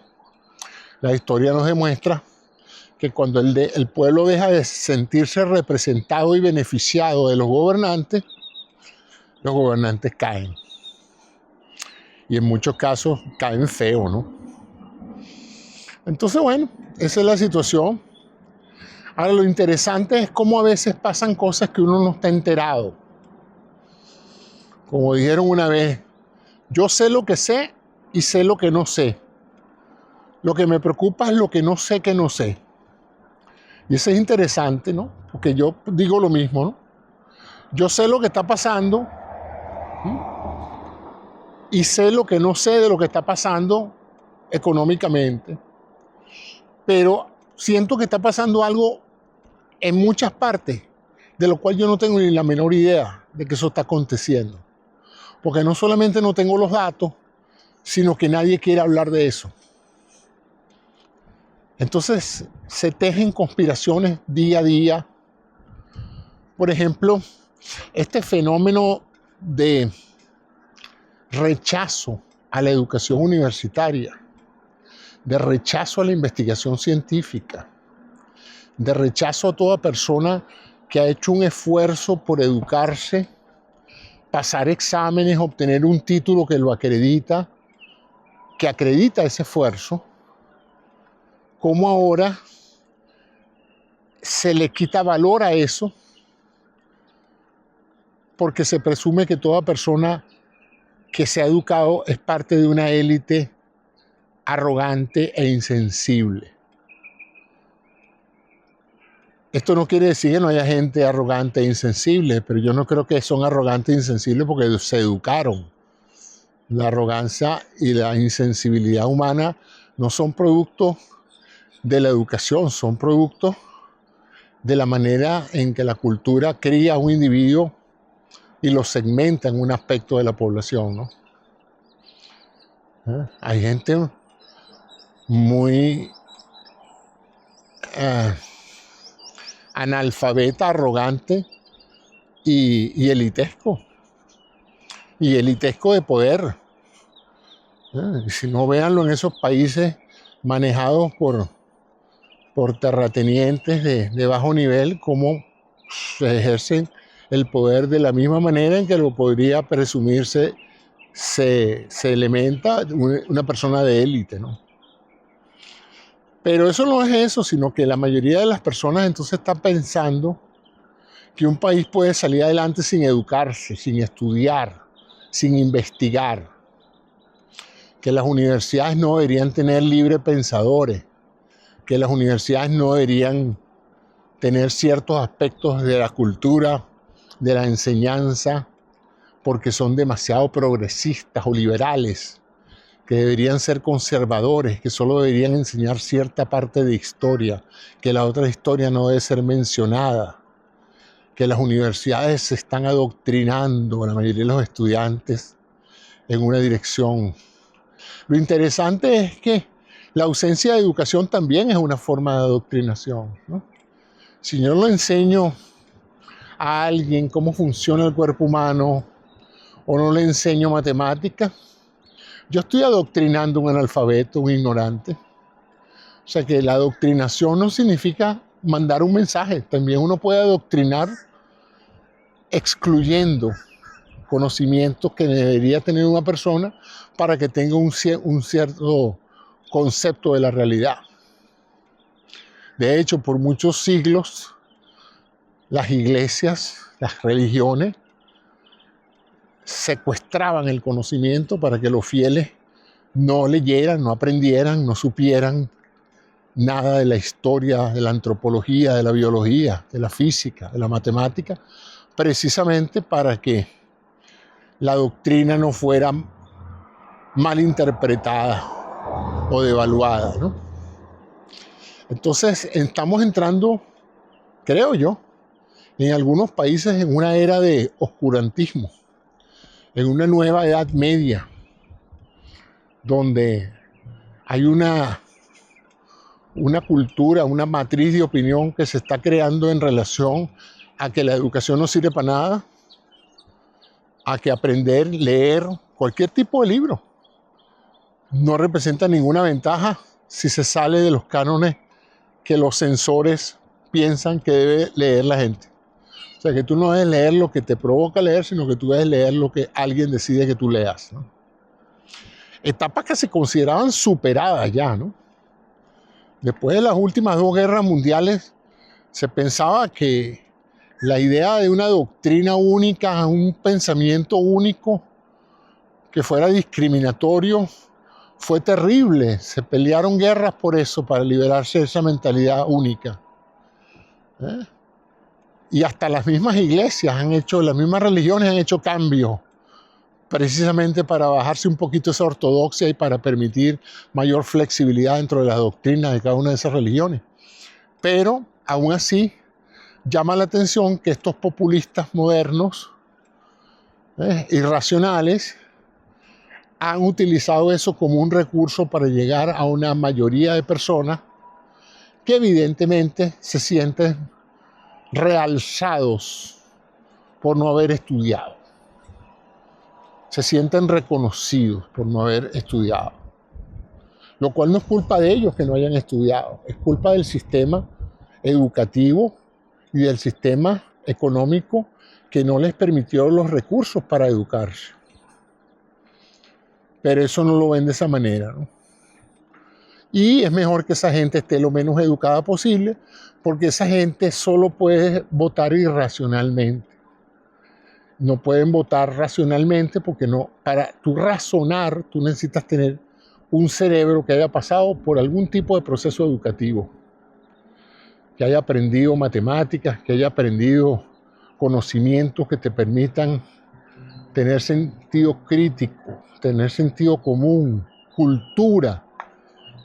la historia nos demuestra que cuando el pueblo deja de sentirse representado y beneficiado de los gobernantes caen. Y en muchos casos caen feo, ¿no? Entonces, bueno, esa es la situación. Ahora, lo interesante es cómo a veces pasan cosas que uno no está enterado. Como dijeron una vez, yo sé lo que sé y sé lo que no sé. Lo que me preocupa es lo que no sé que no sé. Y eso es interesante, ¿no? Porque yo digo lo mismo, ¿no? Yo sé lo que está pasando, ¿sí? Y sé lo que no sé de lo que está pasando económicamente. Pero siento que está pasando algo en muchas partes de lo cual yo no tengo ni la menor idea de que eso está aconteciendo. Porque no solamente no tengo los datos, sino que nadie quiere hablar de eso. Entonces se tejen conspiraciones día a día. Por ejemplo, este fenómeno de rechazo a la educación universitaria, de rechazo a la investigación científica, de rechazo a toda persona que ha hecho un esfuerzo por educarse, pasar exámenes, obtener un título que lo acredita, que acredita ese esfuerzo, cómo ahora se le quita valor a eso porque se presume que toda persona que se ha educado es parte de una élite arrogante e insensible. Esto no quiere decir que no haya gente arrogante e insensible, pero yo no creo que son arrogantes e insensibles porque se educaron. La arrogancia y la insensibilidad humana no son productos de la educación, son productos de la manera en que la cultura cría a un individuo y lo segmenta en un aspecto de la población, ¿no? Hay gente muy analfabeta, arrogante y elitesco. Y elitesco de poder. Si no, véanlo en esos países manejados por terratenientes de bajo nivel, cómo se ejercen el poder de la misma manera en que lo podría presumirse se elementa una persona de élite, ¿no? Pero eso no es eso, sino que la mayoría de las personas entonces están pensando que un país puede salir adelante sin educarse, sin estudiar, sin investigar, que las universidades no deberían tener libres pensadores, que las universidades no deberían tener ciertos aspectos de la cultura, de la enseñanza, porque son demasiado progresistas o liberales, que deberían ser conservadores, que solo deberían enseñar cierta parte de historia, que la otra historia no debe ser mencionada, que las universidades se están adoctrinando, la mayoría de los estudiantes, en una dirección. Lo interesante es que la ausencia de educación también es una forma de adoctrinación, ¿no? Si yo no le enseño a alguien cómo funciona el cuerpo humano o no le enseño matemáticas, yo estoy adoctrinando a un analfabeto, un ignorante. O sea que la adoctrinación no significa mandar un mensaje. También uno puede adoctrinar excluyendo conocimientos que debería tener una persona para que tenga un cierto concepto de la realidad. De hecho, por muchos siglos, las iglesias, las religiones, secuestraban el conocimiento para que los fieles no leyeran, no aprendieran, no supieran nada de la historia, de la antropología, de la biología, de la física, de la matemática, precisamente para que la doctrina no fuera mal interpretada o devaluada, ¿no? Entonces estamos entrando, creo yo, en algunos países en una era de oscurantismo, en una nueva edad media, donde hay una cultura, una matriz de opinión que se está creando en relación a que la educación no sirve para nada, a que aprender, leer cualquier tipo de libro no representa ninguna ventaja si se sale de los cánones que los censores piensan que debe leer la gente. O sea, que tú no debes leer lo que te provoca leer, sino que tú debes leer lo que alguien decide que tú leas, ¿no? Etapas que se consideraban superadas ya, ¿no? Después de las últimas 2 guerras mundiales, se pensaba que la idea de una doctrina única, un pensamiento único, que fuera discriminatorio, fue terrible. Se pelearon guerras por eso, para liberarse de esa mentalidad única. Y hasta las mismas iglesias las mismas religiones han hecho cambios, precisamente para bajarse un poquito esa ortodoxia y para permitir mayor flexibilidad dentro de las doctrinas de cada una de esas religiones. Pero aún así llama la atención que estos populistas modernos, irracionales, han utilizado eso como un recurso para llegar a una mayoría de personas que evidentemente se sienten realzados por no haber estudiado. Se sienten reconocidos por no haber estudiado. Lo cual no es culpa de ellos que no hayan estudiado, es culpa del sistema educativo y del sistema económico que no les permitió los recursos para educarse. Pero eso no lo ven de esa manera, ¿no? Y es mejor que esa gente esté lo menos educada posible, porque esa gente solo puede votar irracionalmente. No pueden votar racionalmente porque no, para tú razonar, tú necesitas tener un cerebro que haya pasado por algún tipo de proceso educativo, que haya aprendido matemáticas, que haya aprendido conocimientos que te permitan tener sentido crítico, tener sentido común, cultura,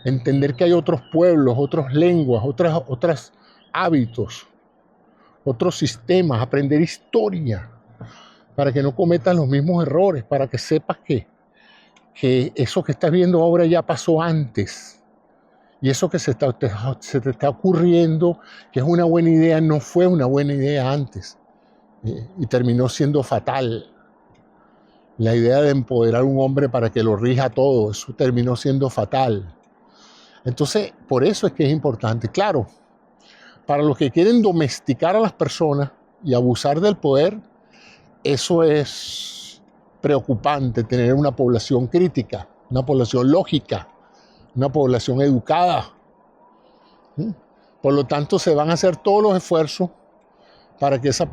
entender que hay otros pueblos, otras lenguas, otros hábitos, otros sistemas, aprender historia, para que no cometas los mismos errores, para que sepas que eso que estás viendo ahora ya pasó antes. Y eso que se te está ocurriendo, que es una buena idea, no fue una buena idea antes. Y terminó siendo fatal. La idea de empoderar a un hombre para que lo rija todo, eso terminó siendo fatal. Entonces, por eso es que es importante. Claro, para los que quieren domesticar a las personas y abusar del poder, eso es preocupante, tener una población crítica, una población lógica, una población educada. Por lo tanto, se van a hacer todos los esfuerzos para que ese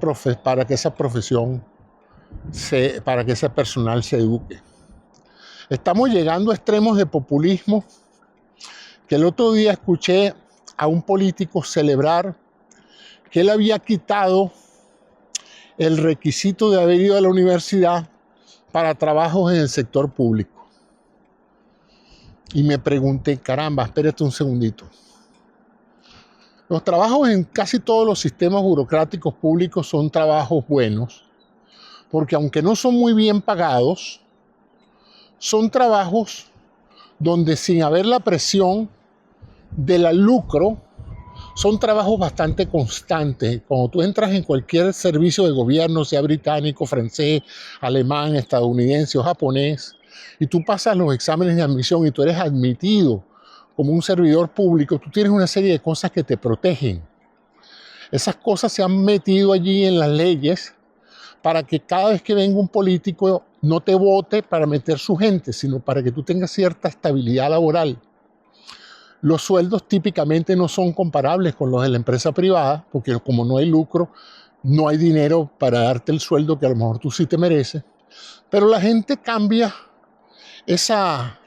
personal se eduque. Estamos llegando a extremos de populismo que el otro día escuché a un político celebrar que él había quitado el requisito de haber ido a la universidad para trabajos en el sector público. Y me pregunté, caramba, espérate un segundito. Los trabajos en casi todos los sistemas burocráticos públicos son trabajos buenos, porque aunque no son muy bien pagados, son trabajos donde sin haber la presión del lucro, son trabajos bastante constantes. Cuando tú entras en cualquier servicio de gobierno, sea británico, francés, alemán, estadounidense o japonés, y tú pasas los exámenes de admisión y tú eres admitido como un servidor público, tú tienes una serie de cosas que te protegen. Esas cosas se han metido allí en las leyes para que cada vez que venga un político no te vote para meter su gente, sino para que tú tengas cierta estabilidad laboral. Los sueldos típicamente no son comparables con los de la empresa privada, porque como no hay lucro, no hay dinero para darte el sueldo que a lo mejor tú sí te mereces. Pero la gente cambia esa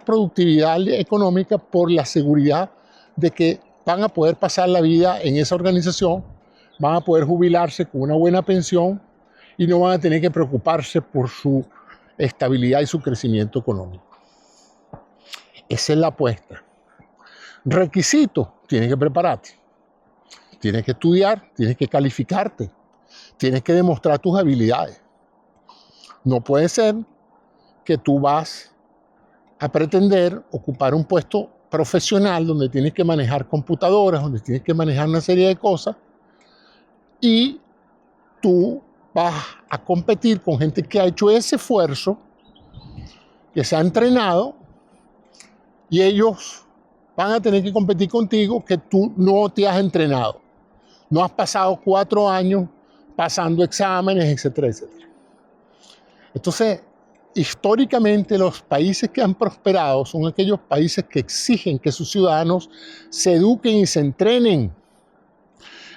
productividad económica por la seguridad de que van a poder pasar la vida en esa organización, van a poder jubilarse con una buena pensión y no van a tener que preocuparse por su estabilidad y su crecimiento económico. Esa es la apuesta. Requisito, tienes que prepararte, tienes que estudiar, tienes que calificarte, tienes que demostrar tus habilidades. No puede ser que tú vas a pretender ocupar un puesto profesional donde tienes que manejar computadoras, donde tienes que manejar una serie de cosas y tú vas a competir con gente que ha hecho ese esfuerzo, que se ha entrenado y ellos van a tener que competir contigo que tú no te has entrenado. No has pasado 4 años pasando exámenes, etcétera, etcétera. Entonces, históricamente los países que han prosperado son aquellos países que exigen que sus ciudadanos se eduquen y se entrenen.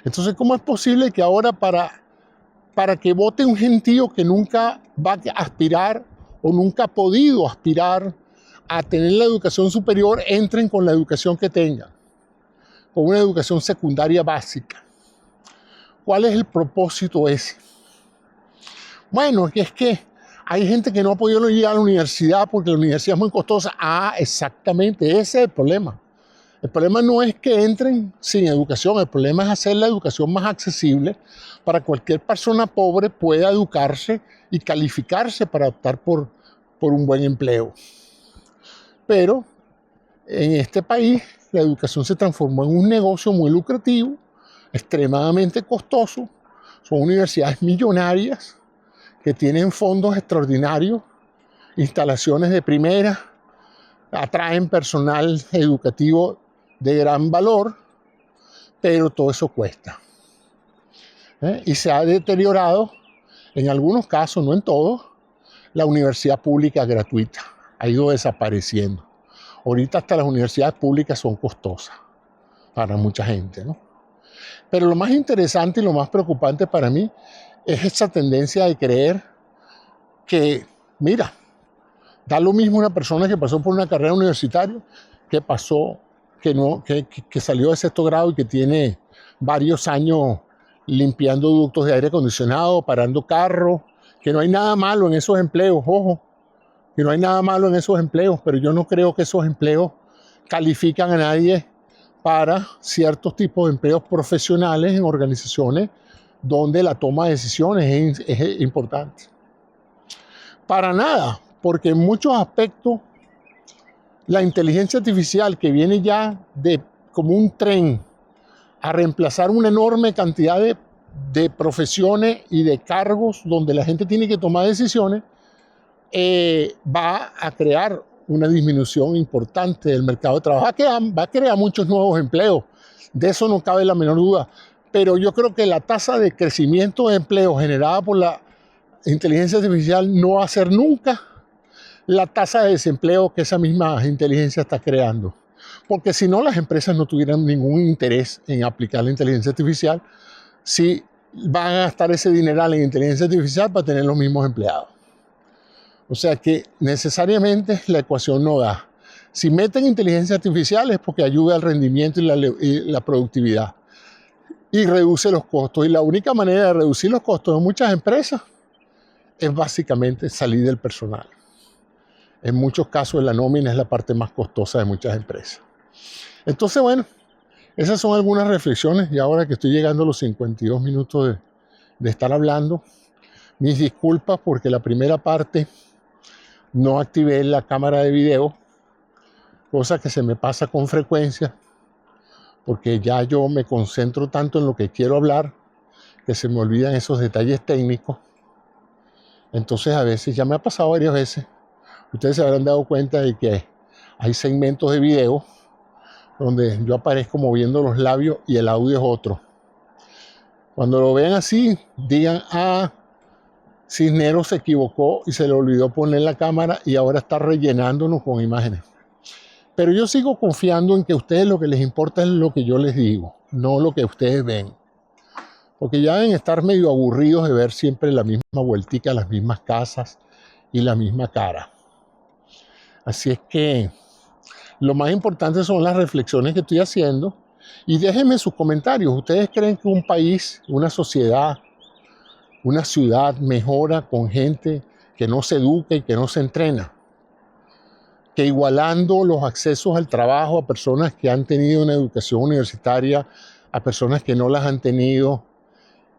Entonces, ¿cómo es posible que ahora para que vote un gentío que nunca va a aspirar o nunca ha podido aspirar a tener la educación superior, entren con la educación que tengan, con una educación secundaria básica? ¿Cuál es el propósito ese? Bueno, es que hay gente que no ha podido ir a la universidad porque la universidad es muy costosa. Ah, exactamente, ese es el problema. El problema no es que entren sin educación, el problema es hacer la educación más accesible para que cualquier persona pobre pueda educarse y calificarse para optar por un buen empleo. Pero en este país la educación se transformó en un negocio muy lucrativo, extremadamente costoso. Son universidades millonarias que tienen fondos extraordinarios, instalaciones de primera, atraen personal educativo de gran valor, pero todo eso cuesta. Y se ha deteriorado, en algunos casos, no en todos, la universidad pública gratuita. Ha ido desapareciendo. Ahorita hasta las universidades públicas son costosas para mucha gente, ¿no? Pero lo más interesante y lo más preocupante para mí es esa tendencia de creer que, mira, da lo mismo una persona que pasó por una carrera universitaria, que salió de sexto grado y que tiene varios años limpiando ductos de aire acondicionado, parando carros, que no hay nada malo en esos empleos, ojo, que no hay nada malo en esos empleos, pero yo no creo que esos empleos califican a nadie para ciertos tipos de empleos profesionales en organizaciones donde la toma de decisiones es importante. Para nada, porque en muchos aspectos la inteligencia artificial, que viene ya como un tren a reemplazar una enorme cantidad de profesiones y de cargos donde la gente tiene que tomar decisiones, va a crear una disminución importante del mercado de trabajo. Va a crear muchos nuevos empleos, de eso no cabe la menor duda, pero yo creo que la tasa de crecimiento de empleo generada por la inteligencia artificial no va a ser nunca la tasa de desempleo que esa misma inteligencia está creando. Porque si no, las empresas no tuvieran ningún interés en aplicar la inteligencia artificial si van a gastar ese dineral en inteligencia artificial para tener los mismos empleados. O sea que necesariamente la ecuación no da. Si meten inteligencia artificial es porque ayuda al rendimiento y la productividad y reduce los costos. Y la única manera de reducir los costos de muchas empresas es básicamente salir del personal. En muchos casos la nómina es la parte más costosa de muchas empresas. Entonces, bueno, esas son algunas reflexiones y ahora que estoy llegando a los 52 minutos de estar hablando, mis disculpas porque la primera parte no activé la cámara de video, cosa que se me pasa con frecuencia porque ya yo me concentro tanto en lo que quiero hablar que se me olvidan esos detalles técnicos. Entonces a veces, ya me ha pasado varias veces, ustedes se habrán dado cuenta de que hay segmentos de video donde yo aparezco moviendo los labios y el audio es otro. Cuando lo vean así, digan, Cisneros se equivocó y se le olvidó poner la cámara y ahora está rellenándonos con imágenes. Pero yo sigo confiando en que a ustedes lo que les importa es lo que yo les digo, no lo que ustedes ven. Porque ya deben estar medio aburridos de ver siempre la misma vueltica, las mismas casas y la misma cara. Así es que lo más importante son las reflexiones que estoy haciendo y déjenme sus comentarios. ¿Ustedes creen que un país, una sociedad, una ciudad mejora con gente que no se educa y que no se entrena? Que igualando los accesos al trabajo a personas que han tenido una educación universitaria, a personas que no las han tenido,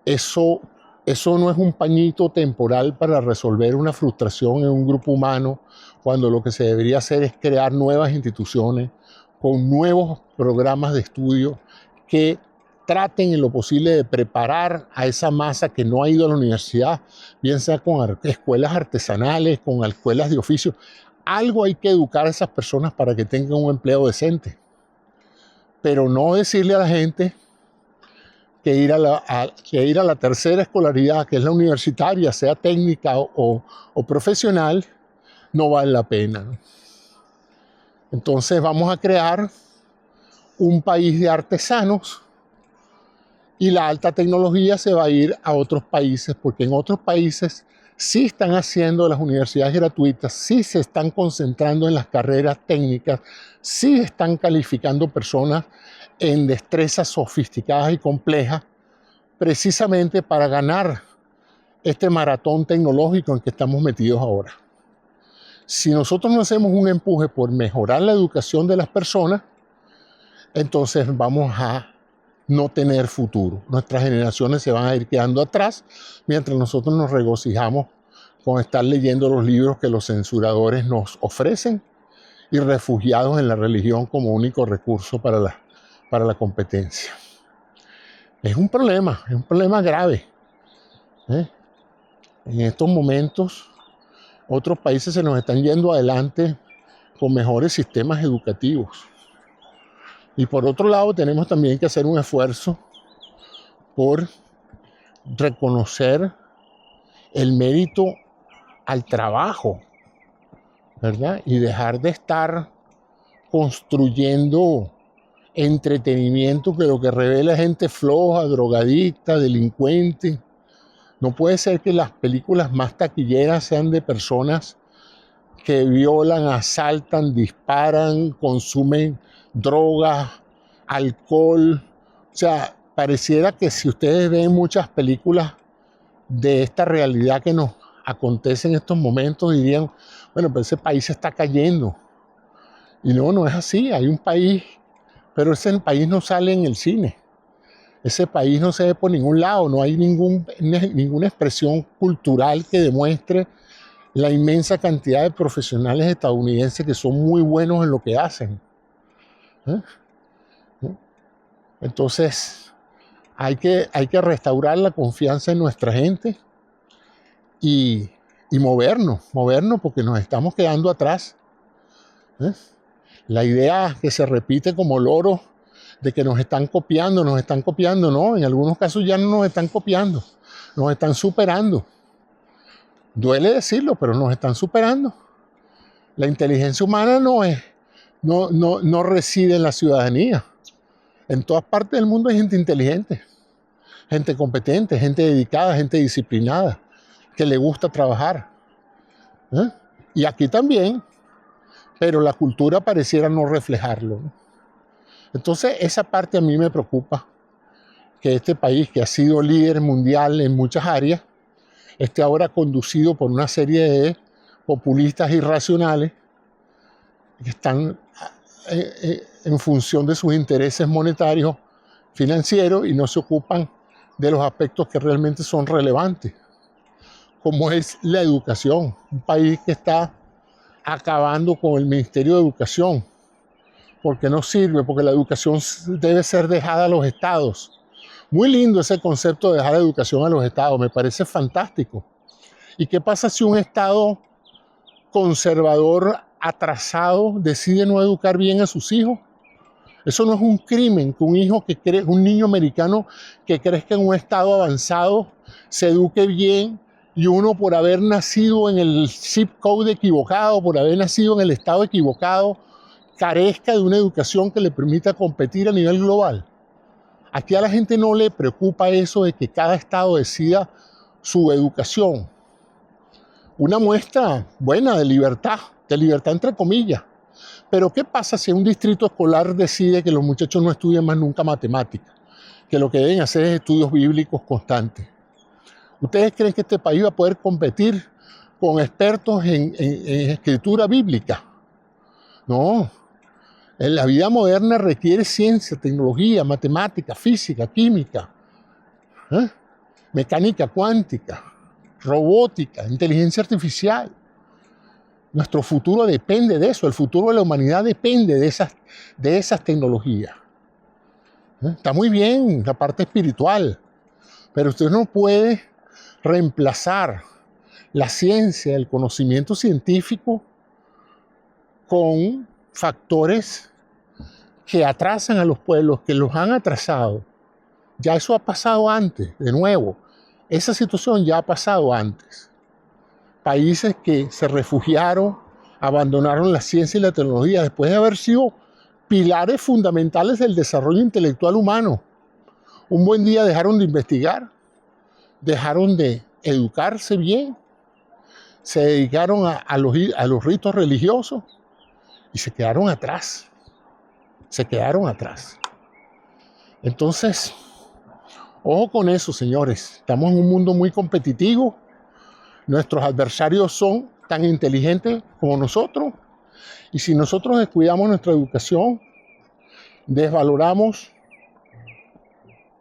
eso no es un pañito temporal para resolver una frustración en un grupo humano, cuando lo que se debería hacer es crear nuevas instituciones con nuevos programas de estudio que traten en lo posible de preparar a esa masa que no ha ido a la universidad, bien sea con escuelas artesanales, con escuelas de oficio. Algo hay que educar a esas personas para que tengan un empleo decente. Pero no decirle a la gente que ir a la tercera escolaridad, que es la universitaria, sea técnica o profesional, no vale la pena. Entonces vamos a crear un país de artesanos y la alta tecnología se va a ir a otros países, porque en otros países sí están haciendo las universidades gratuitas, sí se están concentrando en las carreras técnicas, sí están calificando personas en destrezas sofisticadas y complejas, precisamente para ganar este maratón tecnológico en que estamos metidos ahora. Si nosotros no hacemos un empuje por mejorar la educación de las personas, entonces vamos a no tener futuro. Nuestras generaciones se van a ir quedando atrás mientras nosotros nos regocijamos con estar leyendo los libros que los censuradores nos ofrecen y refugiados en la religión como único recurso para la competencia. Es un problema grave. En estos momentos, otros países se nos están yendo adelante con mejores sistemas educativos. Y por otro lado, tenemos también que hacer un esfuerzo por reconocer el mérito al trabajo, ¿verdad? Y dejar de estar construyendo entretenimiento que lo que revela es gente floja, drogadicta, delincuente. No puede ser que las películas más taquilleras sean de personas que violan, asaltan, disparan, consumen drogas, alcohol. O sea, pareciera que si ustedes ven muchas películas de esta realidad que nos acontece en estos momentos, dirían, bueno, pues ese país se está cayendo. Y no es así. Hay un país, pero ese país no sale en el cine. Ese país no se ve por ningún lado. No hay ninguna expresión cultural que demuestre la inmensa cantidad de profesionales estadounidenses que son muy buenos en lo que hacen. Entonces, hay que restaurar la confianza en nuestra gente y movernos porque nos estamos quedando atrás. La idea que se repite como loro de que nos están copiando, no, en algunos casos ya no nos están copiando, nos están superando. Duele decirlo, pero nos están superando. La inteligencia humana no reside en la ciudadanía. En todas partes del mundo hay gente inteligente, gente competente, gente dedicada, gente disciplinada, que le gusta trabajar. Y aquí también, pero la cultura pareciera no reflejarlo. Entonces, esa parte a mí me preocupa, que este país, que ha sido líder mundial en muchas áreas, esté ahora conducido por una serie de populistas irracionales que están en función de sus intereses monetarios, financieros, y no se ocupan de los aspectos que realmente son relevantes, como es la educación. Un país que está acabando con el Ministerio de Educación, porque no sirve, porque la educación debe ser dejada a los estados. Muy lindo ese concepto de dejar la educación a los estados, me parece fantástico. ¿Y qué pasa si un estado conservador, atrasado, decide no educar bien a sus hijos? Eso no es un crimen que un niño americano que crezca en un estado avanzado se eduque bien y uno, por haber nacido en el zip code equivocado, por haber nacido en el estado equivocado, carezca de una educación que le permita competir a nivel global. Aquí a la gente no le preocupa eso de que cada estado decida su educación. Una muestra buena de libertad entre comillas. Pero ¿qué pasa si un distrito escolar decide que los muchachos no estudian más nunca matemáticas? Que lo que deben hacer es estudios bíblicos constantes. ¿Ustedes creen que este país va a poder competir con expertos en escritura bíblica? No. La vida moderna requiere ciencia, tecnología, matemática, física, química, mecánica cuántica, robótica, inteligencia artificial. Nuestro futuro depende de eso, el futuro de la humanidad depende de esas tecnologías. Está muy bien la parte espiritual, pero usted no puede reemplazar la ciencia, el conocimiento científico con factores que atrasan a los pueblos, que los han atrasado. Ya eso ha pasado antes, de nuevo. Esa situación ya ha pasado antes. Países que se refugiaron, abandonaron la ciencia y la tecnología después de haber sido pilares fundamentales del desarrollo intelectual humano. Un buen día dejaron de investigar, dejaron de educarse bien, se dedicaron a los ritos religiosos y se quedaron atrás. Entonces, ojo con eso, señores. Estamos en un mundo muy competitivo. Nuestros adversarios son tan inteligentes como nosotros. Y si nosotros descuidamos nuestra educación Desvaloramos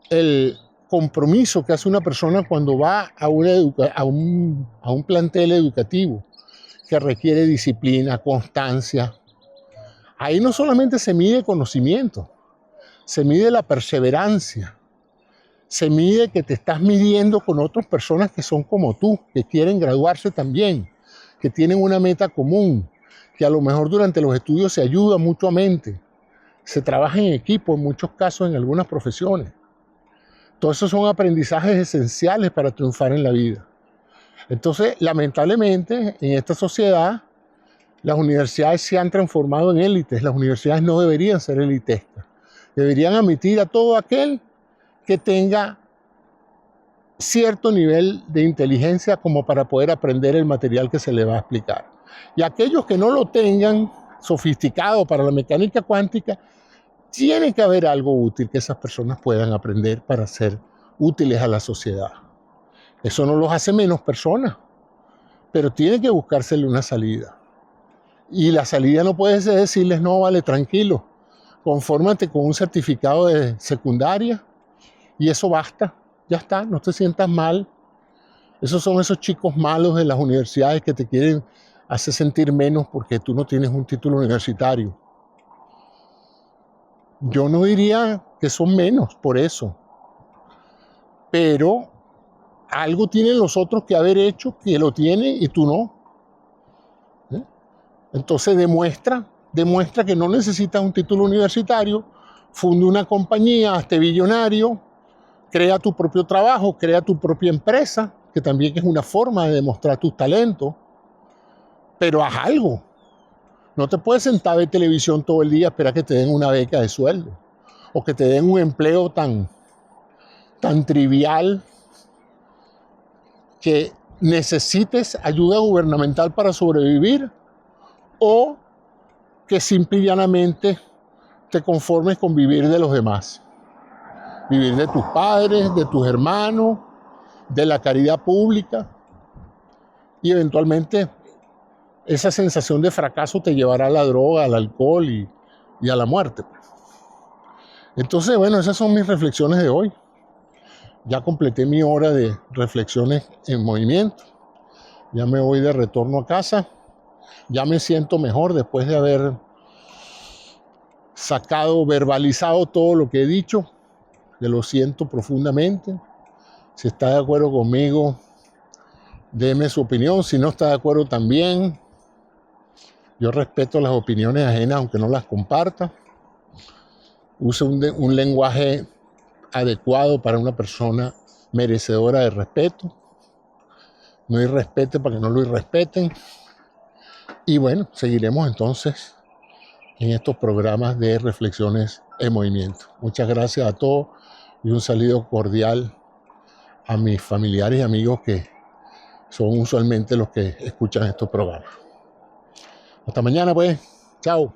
el compromiso que hace una persona cuando va a un plantel educativo que requiere disciplina, constancia. Ahí no solamente se mide conocimiento, se mide la perseverancia, se mide que te estás midiendo con otras personas que son como tú, que quieren graduarse también, que tienen una meta común, que a lo mejor durante los estudios se ayudan mutuamente, se trabaja en equipo en muchos casos en algunas profesiones. Todos esos son aprendizajes esenciales para triunfar en la vida. Entonces, lamentablemente, en esta sociedad, las universidades se han transformado en élites. Las universidades no deberían ser elitescas. Deberían admitir a todo aquel que tenga cierto nivel de inteligencia como para poder aprender el material que se le va a explicar. Y aquellos que no lo tengan sofisticado para la mecánica cuántica, tiene que haber algo útil que esas personas puedan aprender para ser útiles a la sociedad. Eso no los hace menos personas, pero tiene que buscársele una salida. Y la salida no puede ser decirles, no, vale, tranquilo, confórmate con un certificado de secundaria y eso basta, ya está, no te sientas mal. Esos son esos chicos malos de las universidades que te quieren hacer sentir menos porque tú no tienes un título universitario. Yo no diría que son menos por eso, pero algo tienen los otros que haber hecho que lo tienen y tú no. Entonces demuestra que no necesitas un título universitario, funda una compañía, hazte billonario, crea tu propio trabajo, crea tu propia empresa, que también es una forma de demostrar tus talentos, pero haz algo. No te puedes sentar a ver televisión todo el día y esperar que te den una beca de sueldo o que te den un empleo tan trivial que necesites ayuda gubernamental para sobrevivir o que simple y llanamente te conformes con vivir de los demás. Vivir de tus padres, de tus hermanos, de la caridad pública y eventualmente esa sensación de fracaso te llevará a la droga, al alcohol y a la muerte. Entonces, bueno, esas son mis reflexiones de hoy. Ya completé mi hora de reflexiones en movimiento. Ya me voy de retorno a casa. Ya me siento mejor después de haber verbalizado todo lo que he dicho. Que lo siento profundamente. Si está de acuerdo conmigo, déme su opinión. Si no está de acuerdo también. Yo respeto las opiniones ajenas, aunque no las comparta. Use un lenguaje adecuado para una persona merecedora de respeto. No irrespete para que no lo irrespeten. Y bueno, seguiremos entonces en estos programas de reflexiones en movimiento. Muchas gracias a todos y un saludo cordial a mis familiares y amigos que son usualmente los que escuchan estos programas. Hasta mañana pues. Chao.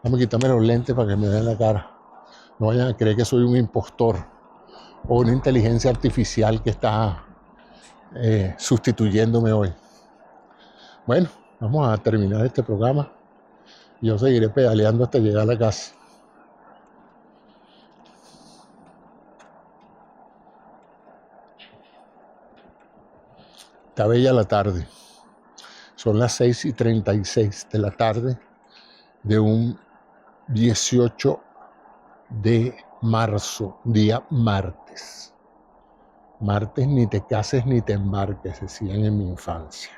Vamos a quitarme los lentes para que me den la cara. No vayan a creer que soy un impostor o una inteligencia artificial que está sustituyéndome hoy. Bueno, vamos a terminar este programa. Yo seguiré pedaleando hasta llegar a la casa. Está bella la tarde. Son las 6:36 de la tarde de un 18 de marzo, día martes. Martes ni te cases ni te embarques, decían en mi infancia.